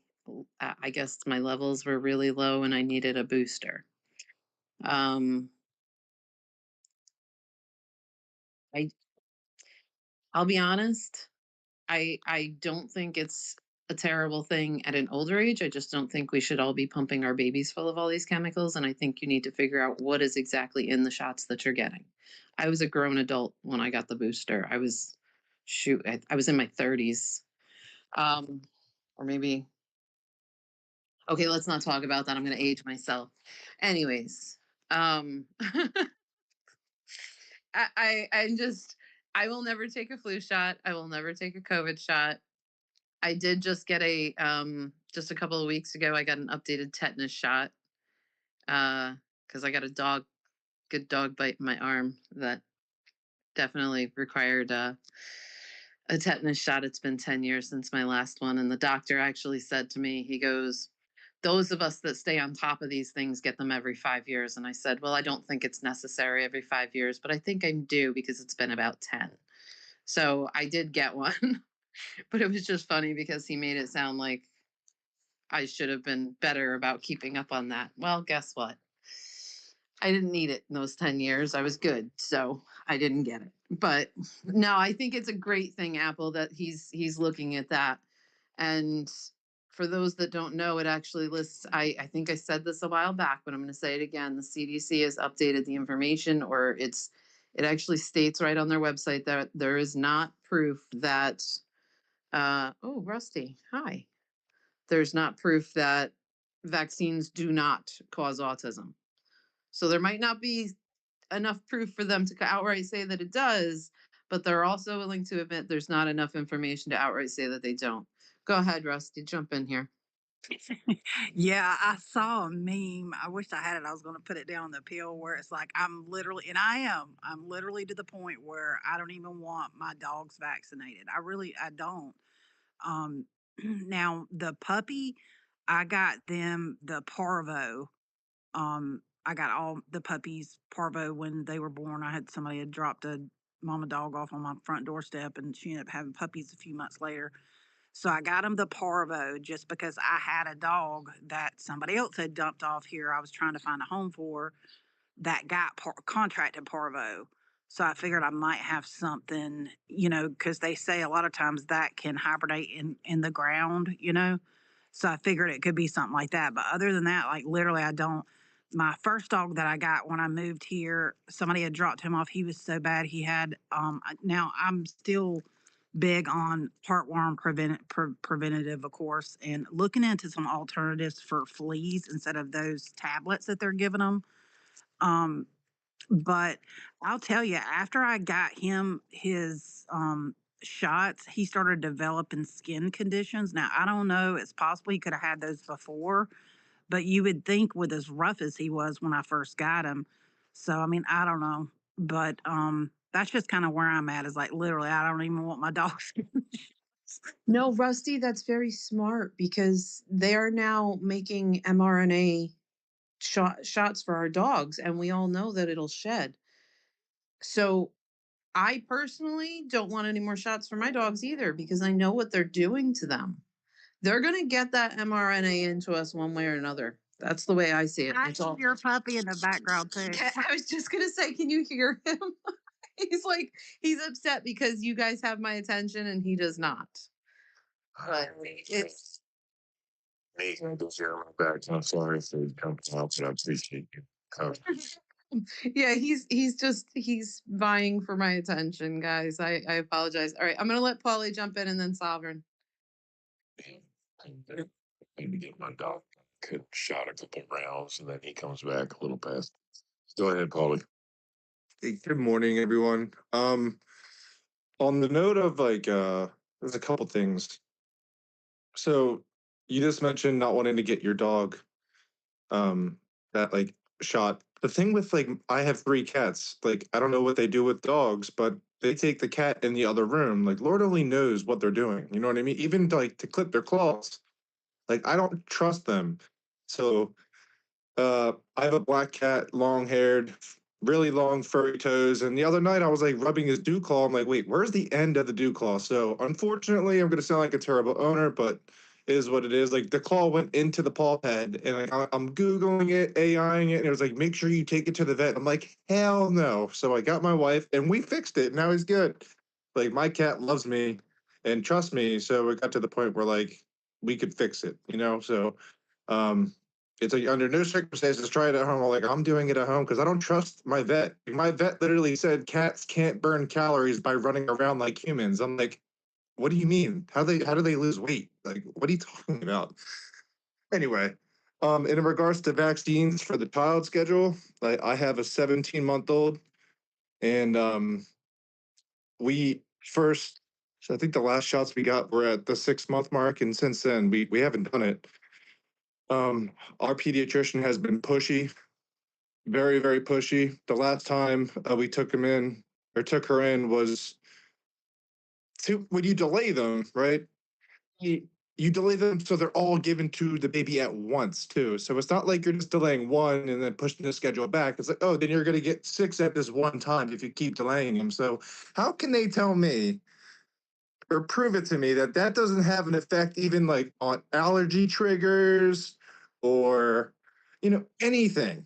guess my levels were really low and I needed a booster. Um, I'll be honest, I don't think it's a terrible thing at an older age. I just don't think we should all be pumping our babies full of all these chemicals. And I think you need to figure out what is exactly in the shots that you're getting. I was a grown adult when I got the booster. I was in my 30s. Or maybe okay, let's not talk about that. I'm gonna age myself. Anyways, I'm just I will never take a flu shot. I will never take a COVID shot. I did just get just a couple of weeks ago, I got an updated tetanus shot. Because I got a good dog bite in my arm that definitely required a tetanus shot. It's been 10 years since my last one. And the doctor actually said to me, he goes, those of us that stay on top of these things get them every 5 years. And I said, well, I don't think it's necessary every 5 years, but I think I'm due because it's been about 10. So I did get one, but it was just funny because he made it sound like I should have been better about keeping up on that. Well, guess what? I didn't need it in those 10 years. I was good. So I didn't get it. But no, I think it's a great thing, Apple, that he's looking at that. And for those that don't know, it actually lists, I think I said this a while back, but I'm going to say it again. The CDC has updated the information, or it actually states right on their website that there is not proof that, oh, Rusty, hi. There's not proof that vaccines do not cause autism. So there might not be enough proof for them to outright say that it does, but they're also willing to admit there's not enough information to outright say that they don't. Go ahead, Rusty, jump in here. Yeah, I saw a meme. I wish I had it. I was going to put it down on the pill where it's like, I'm literally to the point where I don't even want my dogs vaccinated. I don't. Um, now the puppy, I got them the parvo. I got all the puppies parvo when they were born. Somebody had dropped a mama dog off on my front doorstep and she ended up having puppies a few months later. So I got him the parvo just because I had a dog that somebody else had dumped off here. I was trying to find a home for that got contracted parvo. So I figured I might have something, because they say a lot of times that can hibernate in the ground, So I figured it could be something like that. But other than that, like literally, I don't. My first dog that I got when I moved here, somebody had dropped him off. He was so bad. He had, now I'm still big on heartworm preventative, of course, and looking into some alternatives for fleas instead of those tablets that they're giving them. But I'll tell you, after I got him his shots, he started developing skin conditions. Now, I don't know, it's possible he could have had those before, but you would think with as rough as he was when I first got him. So, I mean, I don't know. But that's just kind of where I'm at, is like literally, I don't even want my dogs. No, Rusty, that's very smart because they are now making mRNA shots for our dogs, and we all know that it'll shed. So I personally don't want any more shots for my dogs either because I know what they're doing to them. They're going to get that mRNA into us one way or another. That's the way I see it. I It's hear all. your puppy in the background too. I was just going to say, can you hear him? He's upset because you guys have my attention and he does not. But it's Me, I just hear my back. I'm sorry if they jumped out, but I appreciate you. yeah, he's vying for my attention, guys. I apologize. All right, I'm gonna let Paulie jump in and then Sovereign. I need to get my dog shot a couple rounds, and then he comes back a little past. Go ahead, Paulie. Hey, good morning, everyone. On the note of there's a couple things. So you just mentioned not wanting to get your dog um that shot. The thing with I have 3 cats. Like I don't know what they do with dogs, but they take the cat in the other room. Like Lord only knows what they're doing. You know what I mean? Even to clip their claws. Like I don't trust them. So I have a black cat, long haired, really long furry toes. And the other night I was like rubbing his dew claw. I'm like, wait, where's the end of the dew claw? So unfortunately, I'm gonna sound like a terrible owner, but it is what it is. Like the claw went into the paw pad, and I'm googling it, AIing it, and it was like, make sure you take it to the vet. I'm like, hell no. So I got my wife, and we fixed it. Now he's good. Like my cat loves me and trusts me, so it got to the point where we could fix it, you know. So um it's like under no circumstances try it at home. Like I'm doing it at home because I don't trust my vet. My vet literally said cats can't burn calories by running around like humans. I'm like, what do you mean? How do they lose weight? Like, what are you talking about? Anyway, in regards to vaccines for the child schedule, I have a 17-month-old, and we first. So I think the last shots we got were at the 6-month mark, and since then we haven't done it. Our pediatrician has been pushy, very, very pushy. The last time we took him in or took her in was when you delay them, right? You, you delay them so they're all given to the baby at once, too. So it's not like you're just delaying one and then pushing the schedule back. It's like, oh, then you're going to get 6 at this one time if you keep delaying them. So how can they tell me or prove it to me that that doesn't have an effect even like on allergy triggers or, anything?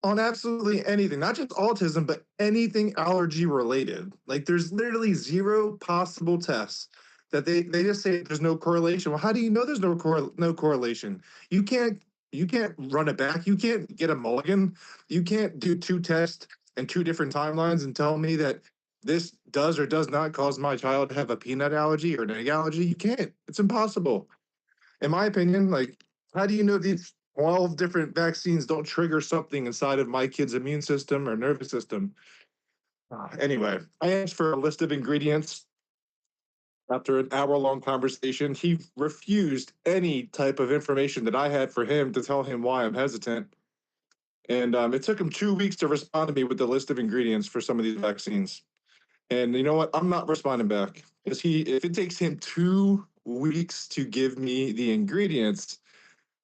On absolutely anything, not just autism, but anything allergy related. Like there's literally zero possible tests that they just say there's no correlation. Well, how do you know there's no correlation? You can't you can't run it back. You can't get a mulligan. You can't do 2 tests and 2 different timelines and tell me that this does or does not cause my child to have a peanut allergy or an egg allergy. You can't. It's impossible. In my opinion, how do you know these 12 different vaccines don't trigger something inside of my kid's immune system or nervous system? Anyway, I asked for a list of ingredients. After an hour-long conversation, he refused any type of information that I had for him to tell him why I'm hesitant. And it took him 2 weeks to respond to me with the list of ingredients for some of these vaccines. And you know what? I'm not responding back because if it takes him 2 weeks to give me the ingredients,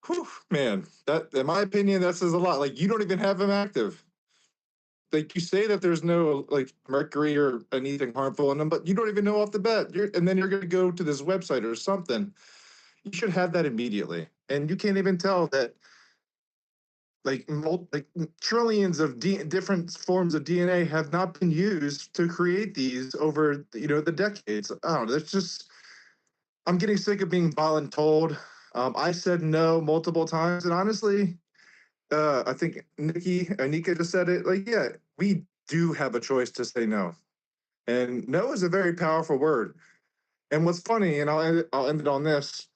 whew, man, that in my opinion, that says a lot. Like you don't even have them active. Like you say that there's no mercury or anything harmful in them, but you don't even know off the bat. And then you're going to go to this website or something. You should have that immediately. And you can't even tell that like trillions of different forms of DNA have not been used to create these over the decades. I don't know. It's just I'm getting sick of being voluntold. I said no multiple times, and honestly, I think Anika just said it. Like, yeah, we do have a choice to say no, and no is a very powerful word. And what's funny, and I'll end it on this.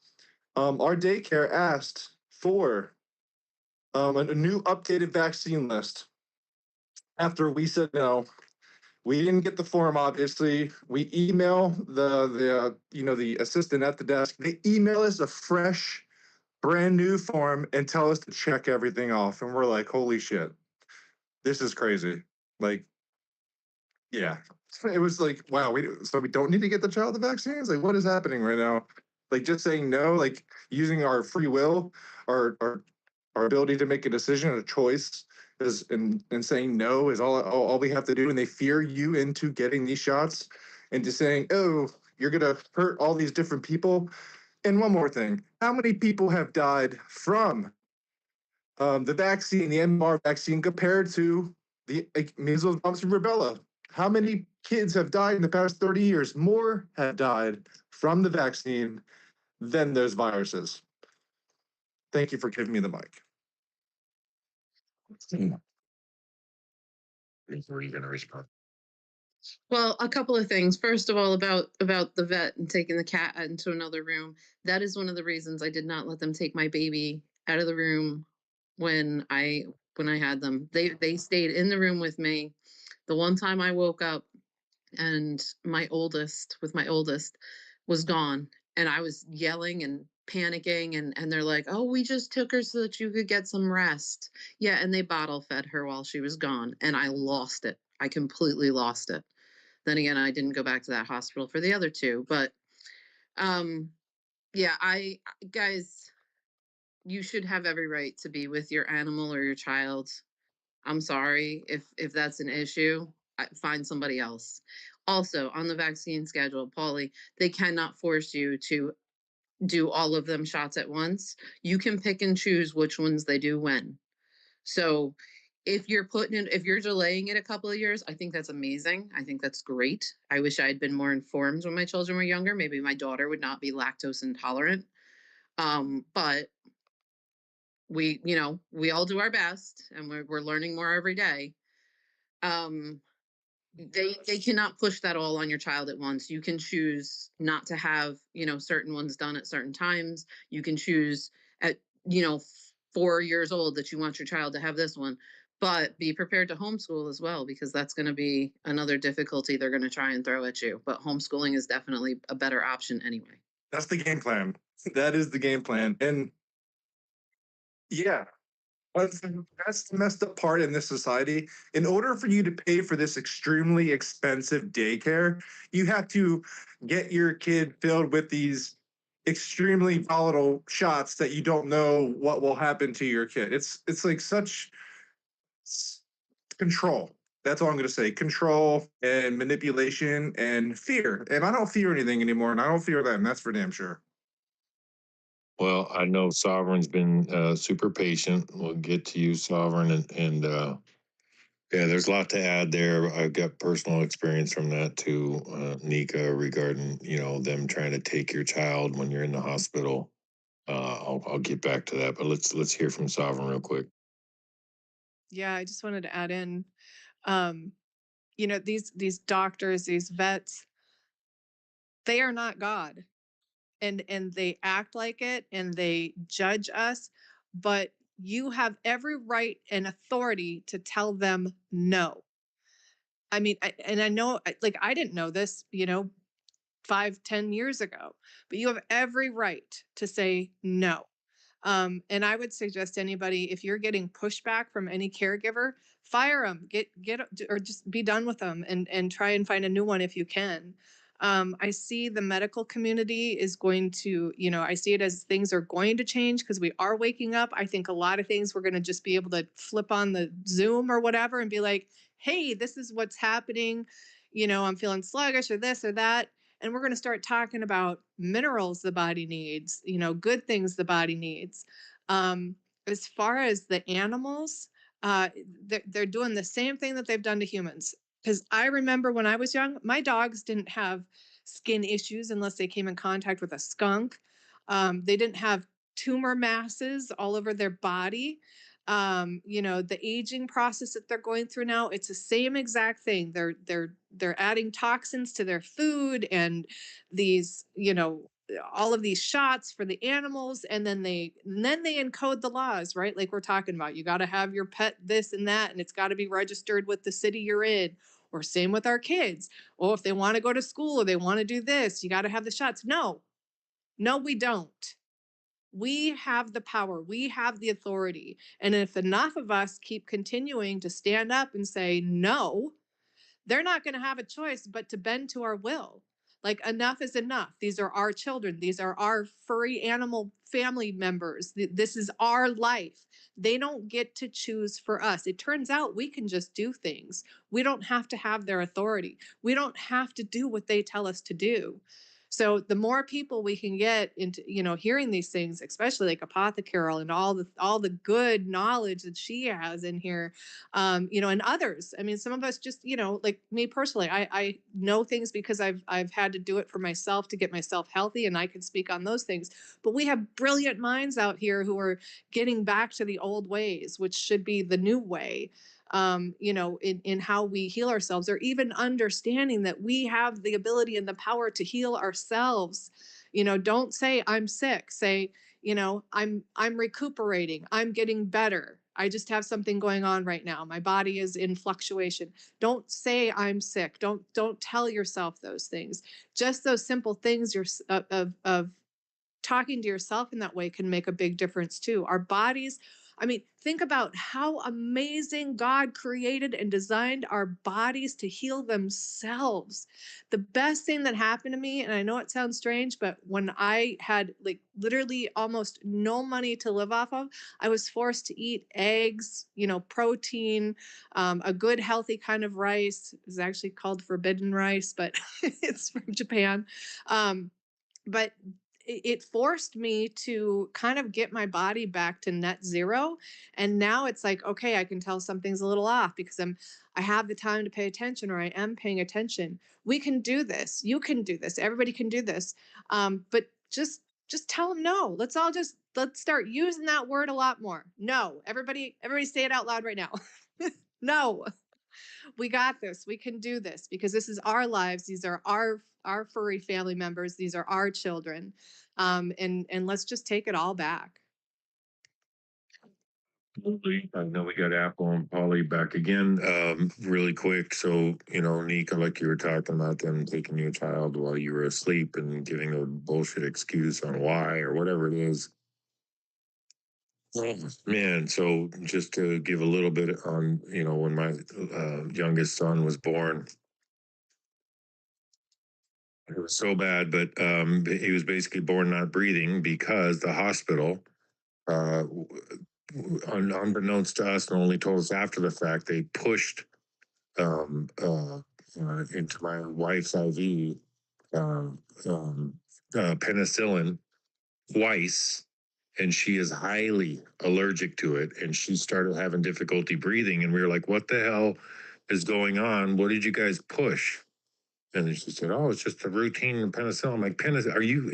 Our daycare asked for a new updated vaccine list after we said no. We didn't get the form, obviously. We email the assistant at the desk. They email us a fresh, brand new form and tell us to check everything off. And we're like, holy shit, this is crazy. Like, yeah. It was like, wow, so we don't need to get the child the vaccines? Like, what is happening right now? Like just saying no, like using our free will, our ability to make a decision, a choice is and saying no is all we have to do. And they fear you into getting these shots, into saying, oh, you're gonna hurt all these different people. And one more thing, how many people have died from the vaccine, the MMR vaccine, compared to the measles, mumps, and rubella? How many kids have died in the past 30 years? More have died from the vaccine than those viruses. Thank you for giving me the mic. Were you going to respond? Well, a couple of things. First of all, about the vet and taking the cat into another room. That is one of the reasons I did not let them take my baby out of the room when I when I had them. They stayed in the room with me. The one time I woke up and my oldest was gone, and I was yelling and panicking, and they're like, "Oh, we just took her so that you could get some rest." Yeah, and they bottle fed her while she was gone, and I lost it. I completely lost it. Then again, I didn't go back to that hospital for the other two, but um yeah, I guys, you should have every right to be with your animal or your child. I'm sorry if that's an issue. Find somebody else. Also, on the vaccine schedule, Paulie, they cannot force you to do all of them shots at once. You can pick and choose which ones they do when. So if you're delaying it a couple of years, I think that's amazing. I think that's great. I wish I had been more informed when my children were younger. Maybe my daughter would not be lactose intolerant. But we all do our best, and we're learning more every day. Um, they cannot push that all on your child at once. You can choose not to have certain ones done at certain times. You can choose at 4 years old that you want your child to have this one, but be prepared to homeschool as well, because that's going to be another difficulty they're going to try and throw at you. But homeschooling is definitely a better option anyway. That's the game plan. That is the game plan. And yeah, that's the messed up part in this society. In order for you to pay for this extremely expensive daycare, you have to get your kid filled with these extremely volatile shots that you don't know what will happen to your kid. It's like such control. That's all I'm going to say. Control and manipulation and fear. And I don't fear anything anymore, and I don't fear them. That's for damn sure. Well, I know Sovereign's been super patient. We'll get to you, Sovereign, and yeah, there's a lot to add there. I've got personal experience from that too, Nika, regarding them trying to take your child when you're in the hospital. I'll get back to that, but let's hear from Sovereign real quick. Yeah, I just wanted to add in, these doctors, these vets, they are not God, and they act like it, and they judge us, but you have every right and authority to tell them no. I mean, I know, like, I didn't know this, 5-10 years ago, but you have every right to say no. And I would suggest anybody, if you're getting pushback from any caregiver, fire them, get or just be done with them, and try and find a new one if you can. I see the medical community is going to, I see it as things are going to change because we are waking up. I think a lot of things we're going to just be able to flip on the Zoom or whatever and be like, hey, this is what's happening. I'm feeling sluggish or this or that. And we're going to start talking about minerals the body needs, good things the body needs. As far as the animals, they're doing the same thing that they've done to humans. Because I remember when I was young, my dogs didn't have skin issues unless they came in contact with a skunk. They didn't have tumor masses all over their body. The aging process that they're going through now, it's the same exact thing. They're adding toxins to their food, and these, all of these shots for the animals, and then they encode the laws, right? Like we're talking about, you got to have your pet this and that, and it's got to be registered with the city you're in. Or same with our kids. Oh, if they want to go to school or they want to do this, you got to have the shots. No, we don't. We have the power, we have the authority. And if enough of us keep continuing to stand up and say no, they're not going to have a choice but to bend to our will. Like, enough is enough. These are our children. These are our furry animal family members. This is our life. They don't get to choose for us. It turns out we can just do things. We don't have to have their authority. We don't have to do what they tell us to do. So the more people we can get into, hearing these things, especially like Apothecary and all the good knowledge that she has in here, and others. I mean, some of us just, like me personally, I know things because I've had to do it for myself to get myself healthy, and I can speak on those things. But we have brilliant minds out here who are getting back to the old ways, which should be the new way. In how we heal ourselves, or even understanding that we have the ability and the power to heal ourselves. Don't say I'm sick. Say, I'm recuperating. I'm getting better. I just have something going on right now. My body is in fluctuation. Don't say I'm sick. Don't tell yourself those things. Just those simple things of talking to yourself in that way can make a big difference too. Our bodies, I mean, think about how amazing God created and designed our bodies to heal themselves. The best thing that happened to me, and I know it sounds strange, but when I had like literally almost no money to live off of, I was forced to eat eggs, protein, a good healthy kind of rice. It's actually called forbidden rice, but it's from Japan. But it forced me to kind of get my body back to net zero. And now it's like, okay, I can tell something's a little off because I have the time to pay attention, or I am paying attention. We can do this. You can do this. Everybody can do this. But just tell them no. Let's start using that word a lot more. No. Everybody say it out loud right now. No. We got this. We can do this because this is our lives. These are our furry family members. These are our children. And let's just take it all back. Absolutely. I know we got Apple and Polly back again, really quick. So, Nika, like you were talking about them taking your child while you were asleep and giving a bullshit excuse on why or whatever it is. Man, so just to give a little bit on, when my youngest son was born, it was so bad, but he was basically born not breathing because the hospital, unbeknownst to us and only told us after the fact, they pushed into my wife's IV penicillin twice, and she is highly allergic to it, and she started having difficulty breathing, and we were like, what the hell is going on? What did you guys push? And then she said, oh, it's just a routine penicillin. I'm like, penicillin, are you,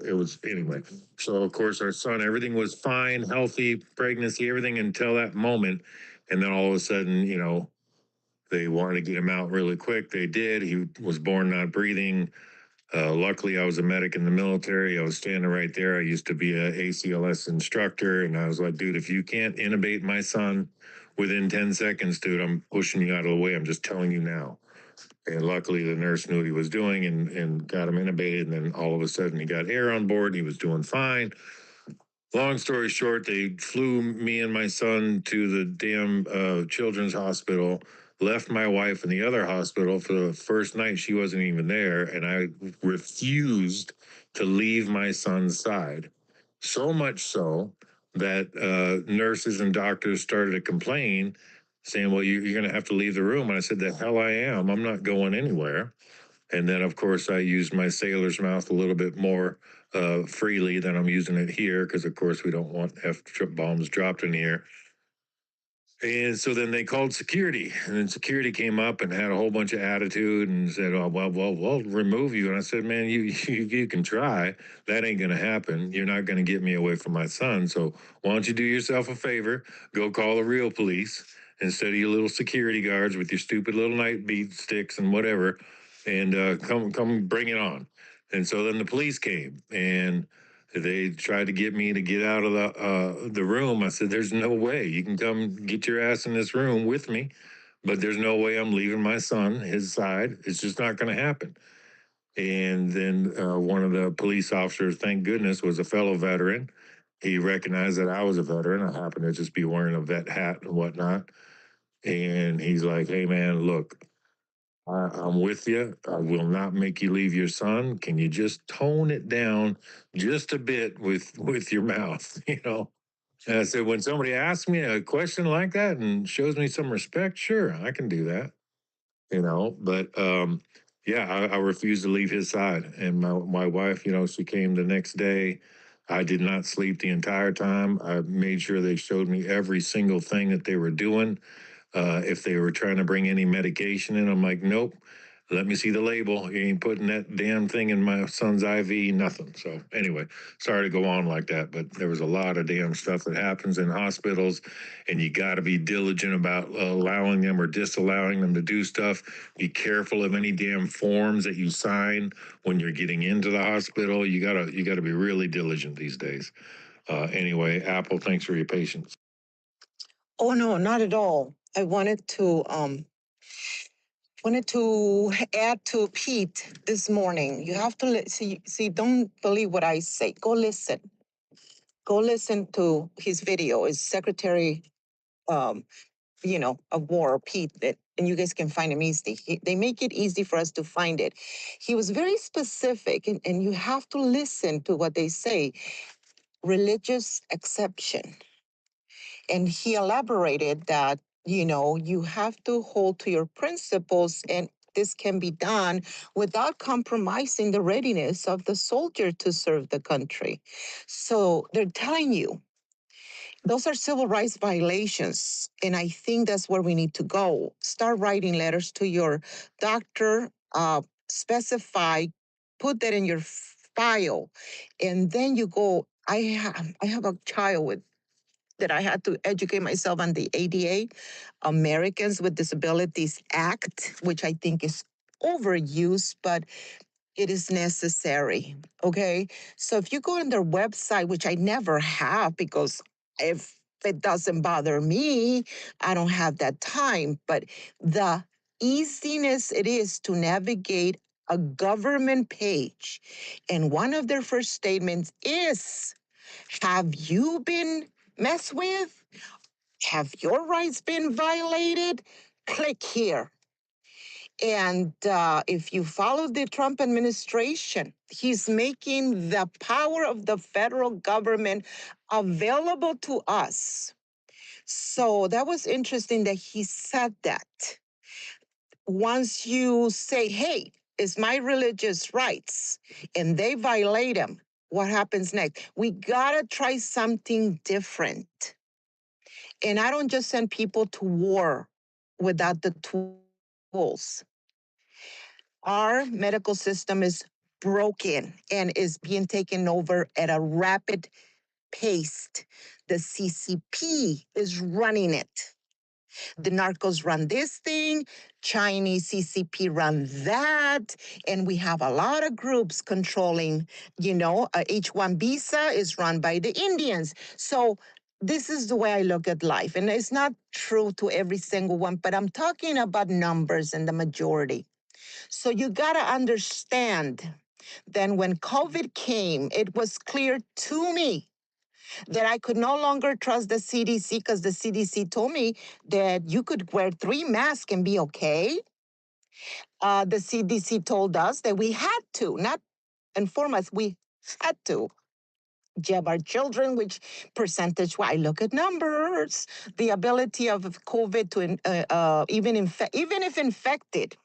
it was, anyway. So, of course, our son, everything was fine, healthy, pregnancy, everything until that moment. And then all of a sudden, they wanted to get him out really quick. They did. He was born not breathing. Luckily, I was a medic in the military. I was standing right there. I used to be a ACLS instructor. And I was like, dude, if you can't intubate my son within 10 seconds, dude, I'm pushing you out of the way. I'm just telling you now. And luckily, the nurse knew what he was doing and got him intubated. And then all of a sudden, he got air on board. He was doing fine. Long story short, they flew me and my son to the damn children's hospital, left my wife in the other hospital for the first night. She wasn't even there. And I refused to leave my son's side. So much so that nurses and doctors started to complain, saying, well, you're going to have to leave the room. And I said, the hell I am. I'm not going anywhere. And then, of course, I used my sailor's mouth a little bit more freely than I'm using it here, because, of course, we don't want F-bombs dropped in here. And so then they called security, and then security came up and had a whole bunch of attitude and said, oh, well, we'll remove you. And I said, man, you can try. That ain't going to happen. You're not going to get me away from my son. So why don't you do yourself a favor? Go call the real police instead of your little security guards with your stupid little night beat sticks and whatever, and come bring it on. And so then the police came, and they tried to get me to get out of the room. I said, there's no way. You can come get your ass in this room with me, but there's no way I'm leaving my son, his side. It's just not going to happen. And then one of the police officers, thank goodness, was a fellow veteran. He recognized that I was a veteran. I happened to just be wearing a vet hat and whatnot. And he's like, hey, man, look, I'm with you. I will not make you leave your son. Can you just tone it down just a bit with your mouth, And I said, when somebody asks me a question like that and shows me some respect, sure, I can do that, But yeah, I refused to leave his side. And my wife, she came the next day. I did not sleep the entire time. I made sure they showed me every single thing that they were doing. If they were trying to bring any medication in, I'm like, nope, let me see the label. You ain't putting that damn thing in my son's IV, nothing. So anyway, sorry to go on like that, but there was a lot of damn stuff that happens in hospitals, and you got to be diligent about allowing them or disallowing them to do stuff. Be careful of any damn forms that you sign when you're getting into the hospital. You gotta be really diligent these days. Anyway, Apple, thanks for your patience. Oh, no, not at all. I wanted to add to Pete this morning. You have to see, don't believe what I say. Go listen. Go listen to his video. His secretary, um, of war, Pete, and you guys can find him easy. They make it easy for us to find it. He was very specific, and you have to listen to what they say. Religious exception. And he elaborated that, you have to hold to your principles, and this can be done without compromising the readiness of the soldier to serve the country. So they're telling you those are civil rights violations. And I think that's where we need to go. Start writing letters to your doctor, specify, put that in your file, and then you go. I have a child with that I had to educate myself on the ADA, Americans with Disabilities Act, which I think is overused, but it is necessary. Okay. So if you go on their website, which I never have because if it doesn't bother me, I don't have that time. But the easiness it is to navigate a government page. And one of their first statements is, have you been messed with? Have your rights been violated? Click here. And if you follow the Trump administration, he's making the power of the federal government available to us. So that was interesting that he said that. Once you say, hey, it's my religious rights, and they violate them, what happens next? We gotta try something different. And I don't just send people to war without the tools. Our medical system is broken and is being taken over at a rapid pace. The CCP is running it. The narcos run this thing, Chinese CCP run that, and we have a lot of groups controlling, H-1 visa is run by the Indians. So this is the way I look at life. And it's not true to every single one, but I'm talking about numbers and the majority. So you got to understand that when COVID came, it was clear to me that I could no longer trust the CDC because the CDC told me that you could wear 3 masks and be okay. The CDC told us that we had to, not inform us, we had to jab our children, which percentage, well, I look at numbers, the ability of COVID to even if infected,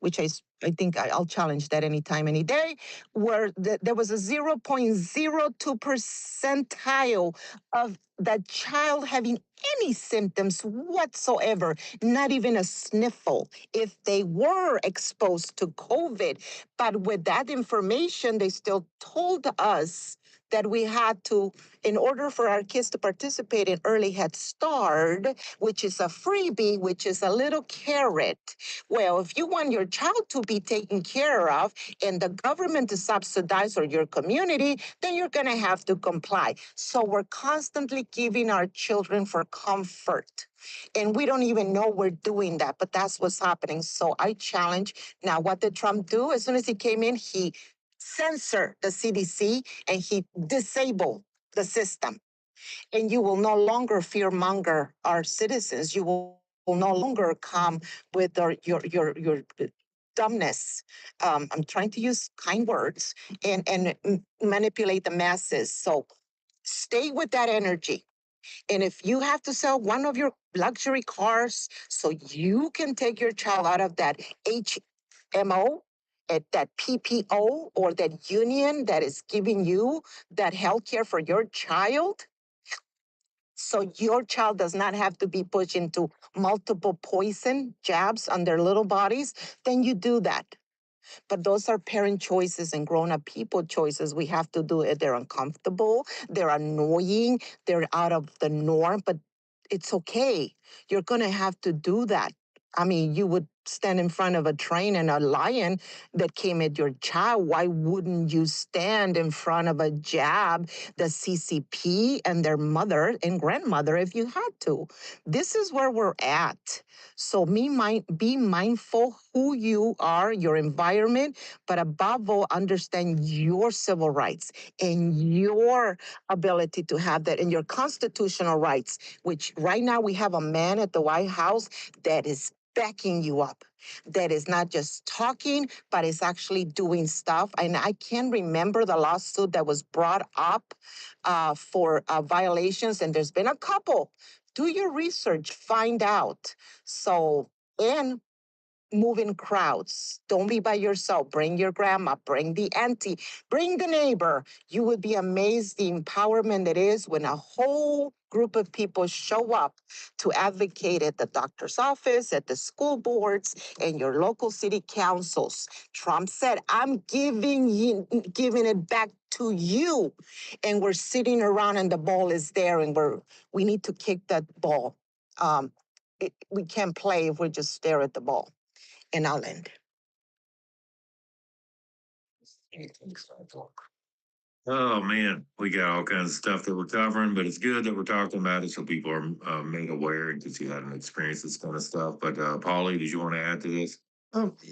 which I think I'll challenge that anytime, any day, where there was a 0.02 percentile of that child having any symptoms whatsoever, not even a sniffle, if they were exposed to COVID. But with that information, they still told us that we had to, in order for our kids to participate in Early Head Start, which is a freebie, which is a little carrot. Well, if you want your child to be taken care of and the government to subsidize or your community, then you're going to have to comply. So we're constantly giving our children for comfort. And we don't even know we're doing that, but that's what's happening. So I challenge. Now, what did Trump do? As soon as he came in, he censored the CDC and he disabled the system. And you will no longer fearmonger our citizens. You will no longer come with your dumbness. I'm trying to use kind words and manipulate the masses. So stay with that energy. And if you have to sell one of your luxury cars so you can take your child out of that HMO, at that PPO or that union that is giving you that health care for your child, so your child does not have to be pushed into multiple poison jabs on their little bodies, then you do that. But those are parent choices and grown-up people choices. We have to do it. They're uncomfortable, they're annoying, they're out of the norm, but it's okay. You're going to have to do that. I mean, you would stand in front of a train and a lion that came at your child, why wouldn't you stand in front of a jab, the CCP and their mother and grandmother if you had to? This is where we're at. So be mindful who you are, your environment, but above all, understand your civil rights and your ability to have that and your constitutional rights, which right now we have a man at the White House that is backing you up, that is not just talking, but is actually doing stuff. And I can remember the lawsuit that was brought up for violations, and there's been a couple. Do your research, find out. So, and move in crowds. Don't be by yourself. Bring your grandma, bring the auntie, bring the neighbor. You would be amazed the empowerment it is when a whole group of people show up to advocate at the doctor's office, at the school boards, and your local city councils. Trump said, I'm giving it back to you. And we're sitting around and the ball is there and we need to kick that ball. We can't play if we just stare at the ball. And I'll end. Oh man, we got all kinds of stuff that we're covering, but it's good that we're talking about it so people are made aware because you hadn't experienced this kind of stuff. But Paulie, did you want to add to this?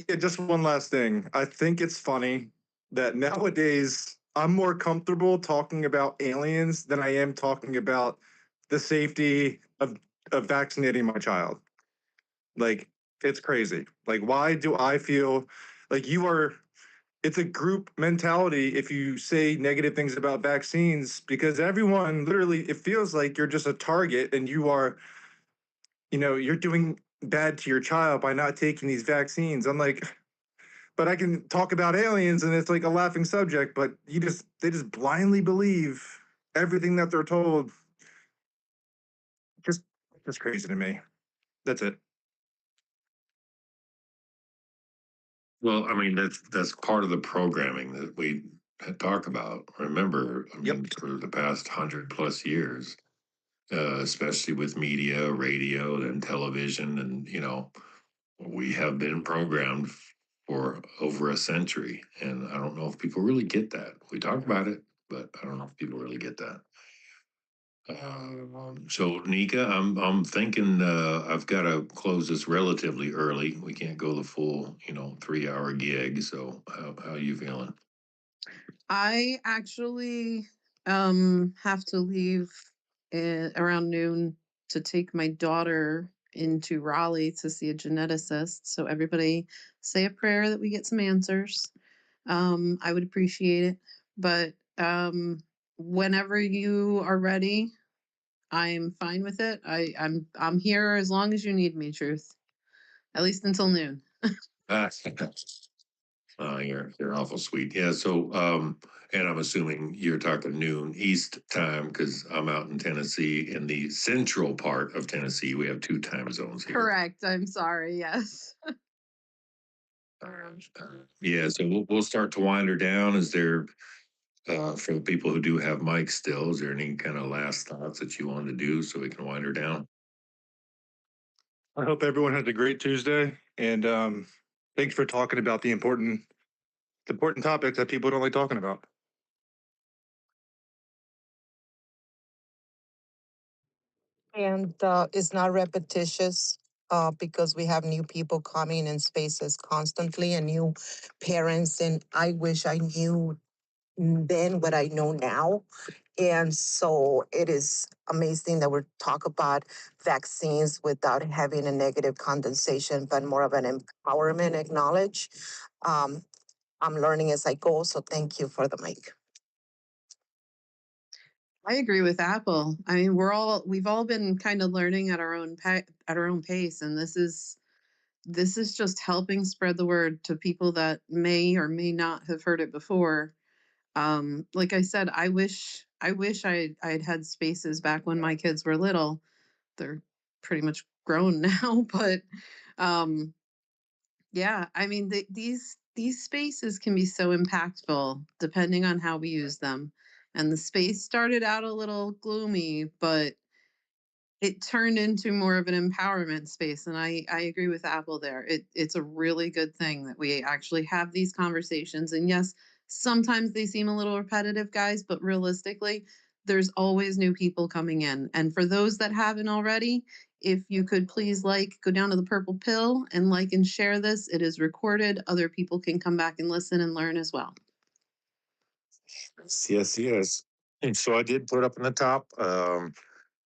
Yeah, just one last thing. I think it's funny that nowadays I'm more comfortable talking about aliens than I am talking about the safety of vaccinating my child. Like, it's crazy. Like, why do I feel like it's a group mentality if you say negative things about vaccines, because everyone literally, it feels like you're just a target and you're doing bad to your child by not taking these vaccines. I'm like, but I can talk about aliens and it's like a laughing subject, but they just blindly believe everything that they're told. Just crazy to me. That's it. Well, I mean, that's part of the programming that we talk about. Remember, I mean, for the past 100+ years, especially with media, radio, and television, and we have been programmed for over a century. And I don't know if people really get that. We talk about it, but I don't know if people really get that. So Nika, I'm thinking I've got to close this relatively early. We can't go the full 3-hour gig. So how you feeling? I actually have to leave around noon to take my daughter into Raleigh to see a geneticist. So everybody say a prayer that we get some answers. I would appreciate it. But whenever you are ready, I'm fine with it. I'm here as long as you need me, Truth. At least until noon. You're awful sweet. Yeah. So and I'm assuming you're talking noon East time because I'm out in Tennessee in the central part of Tennessee. We have 2 time zones here. Correct. I'm sorry. Yes. Yeah. So we'll start to wind her down. Is there for the people who do have mics still, is there any kind of last thoughts that you want to do so we can wind her down? I hope everyone has a great Tuesday, and thanks for talking about the important topics that people don't like talking about. And it's not repetitious because we have new people coming in spaces constantly and new parents. And I wish I knew then what I know now. And so it is amazing that we talk about vaccines without having a negative condensation, but more of an empowerment acknowledge. I'm learning as I go, so thank you for the mic. I agree with Apple. I mean, we've all been kind of learning at our own pace, and this is just helping spread the word to people that may or may not have heard it before. Like I said, I wish I'd had spaces back when my kids were little. They're pretty much grown now, but yeah, I mean, these spaces can be so impactful depending on how we use them. And the space started out a little gloomy, but it turned into more of an empowerment space. And I agree with Apple there. It's a really good thing that we actually have these conversations. And yes, sometimes they seem a little repetitive, guys, but realistically, there's always new people coming in. And for those that haven't already, if you could please go down to the purple pill and and share this. It is recorded. Other people can come back and listen and learn as well. Yes. And so I did put up in the top,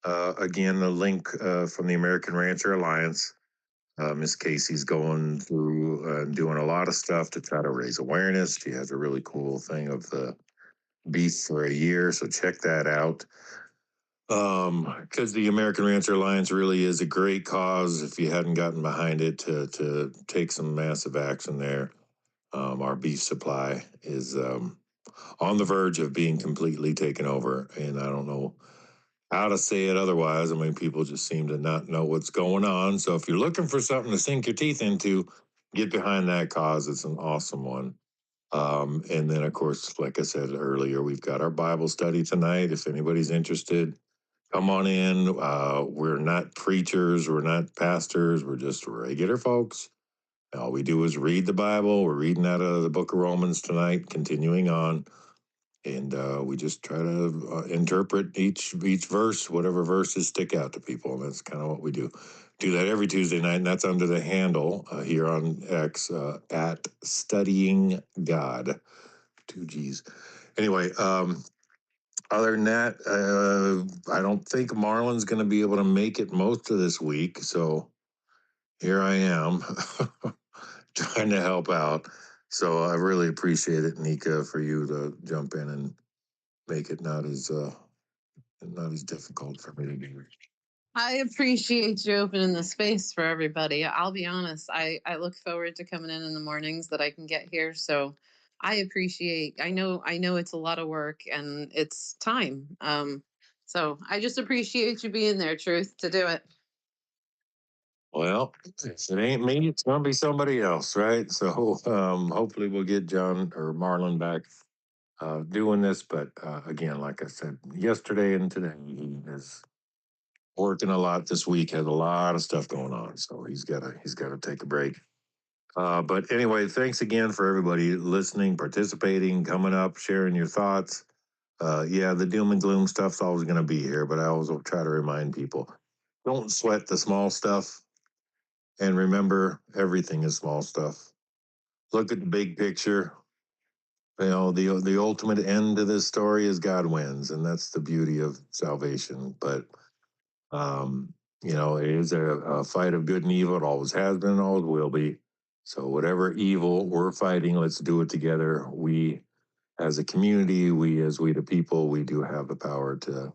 again, the link from the American Rancher Alliance. Miss Casey's going through doing a lot of stuff to try to raise awareness. She has a really cool thing of the beef for a year, so check that out. Because the American Rancher Alliance really is a great cause. If you hadn't gotten behind it, to take some massive action there. Our beef supply is on the verge of being completely taken over, and I don't know how to say it otherwise. I mean, people just seem to not know what's going on. So if you're looking for something to sink your teeth into, get behind that cause. It's an awesome one. And then, of course, like I said earlier, we've got our Bible study tonight. If anybody's interested, come on in. We're not preachers, we're not pastors, we're just regular folks. All we do is read the Bible. We're reading out of the book of Romans tonight, continuing on. And we just try to interpret each verse, whatever verses stick out to people. And that's kind of what we do. Do that every Tuesday night, and that's under the handle here on X at Studying God. 2 G's. Anyway, other than that, I don't think Marlon's going to be able to make it most of this week. So here I am trying to help out. So I really appreciate it, Nika, for you to jump in and make it not as difficult for me to do. I appreciate you opening the space for everybody. I'll be honest, I look forward to coming in the mornings that I can get here. So I appreciate, I know it's a lot of work and it's time. So I just appreciate you being there, Truth, to do it. Well, if it ain't me, it's gonna be somebody else, right? So hopefully we'll get John or Marlon back doing this. But again, like I said yesterday and today, he is working a lot this week, has a lot of stuff going on. So he's gotta take a break. But anyway, thanks again for everybody listening, participating, coming up, sharing your thoughts. Yeah, the doom and gloom stuff's always going to be here, but I always will try to remind people, don't sweat the small stuff. And remember, everything is small stuff. Look at the big picture. You know, the ultimate end to this story is God wins, and that's the beauty of salvation. But you know, it is a fight of good and evil. It always has been, always will be. So whatever evil we're fighting, let's do it together. We as a community, we the people, we do have the power to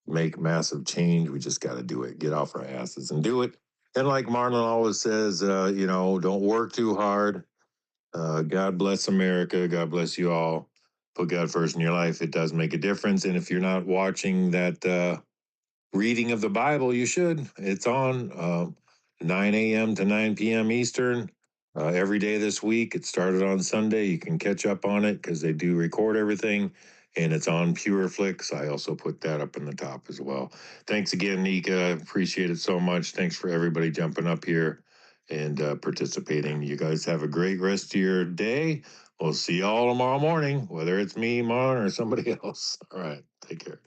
make massive change. We just got to do it. Get off our asses and do it. And like Marlon always says, you know, don't work too hard. God bless America. God bless you all. Put God first in your life. It does make a difference. And if you're not watching that reading of the Bible, you should. It's on 9 a.m. to 9 p.m. Eastern every day this week. It started on Sunday. You can catch up on it because they do record everything, and it's on PureFlix. I also put that up in the top as well. Thanks again, Nika. Appreciate it so much. Thanks for everybody jumping up here and participating. You guys have a great rest of your day. We'll see you all tomorrow morning, whether it's me, Marn, or somebody else. All right. Take care.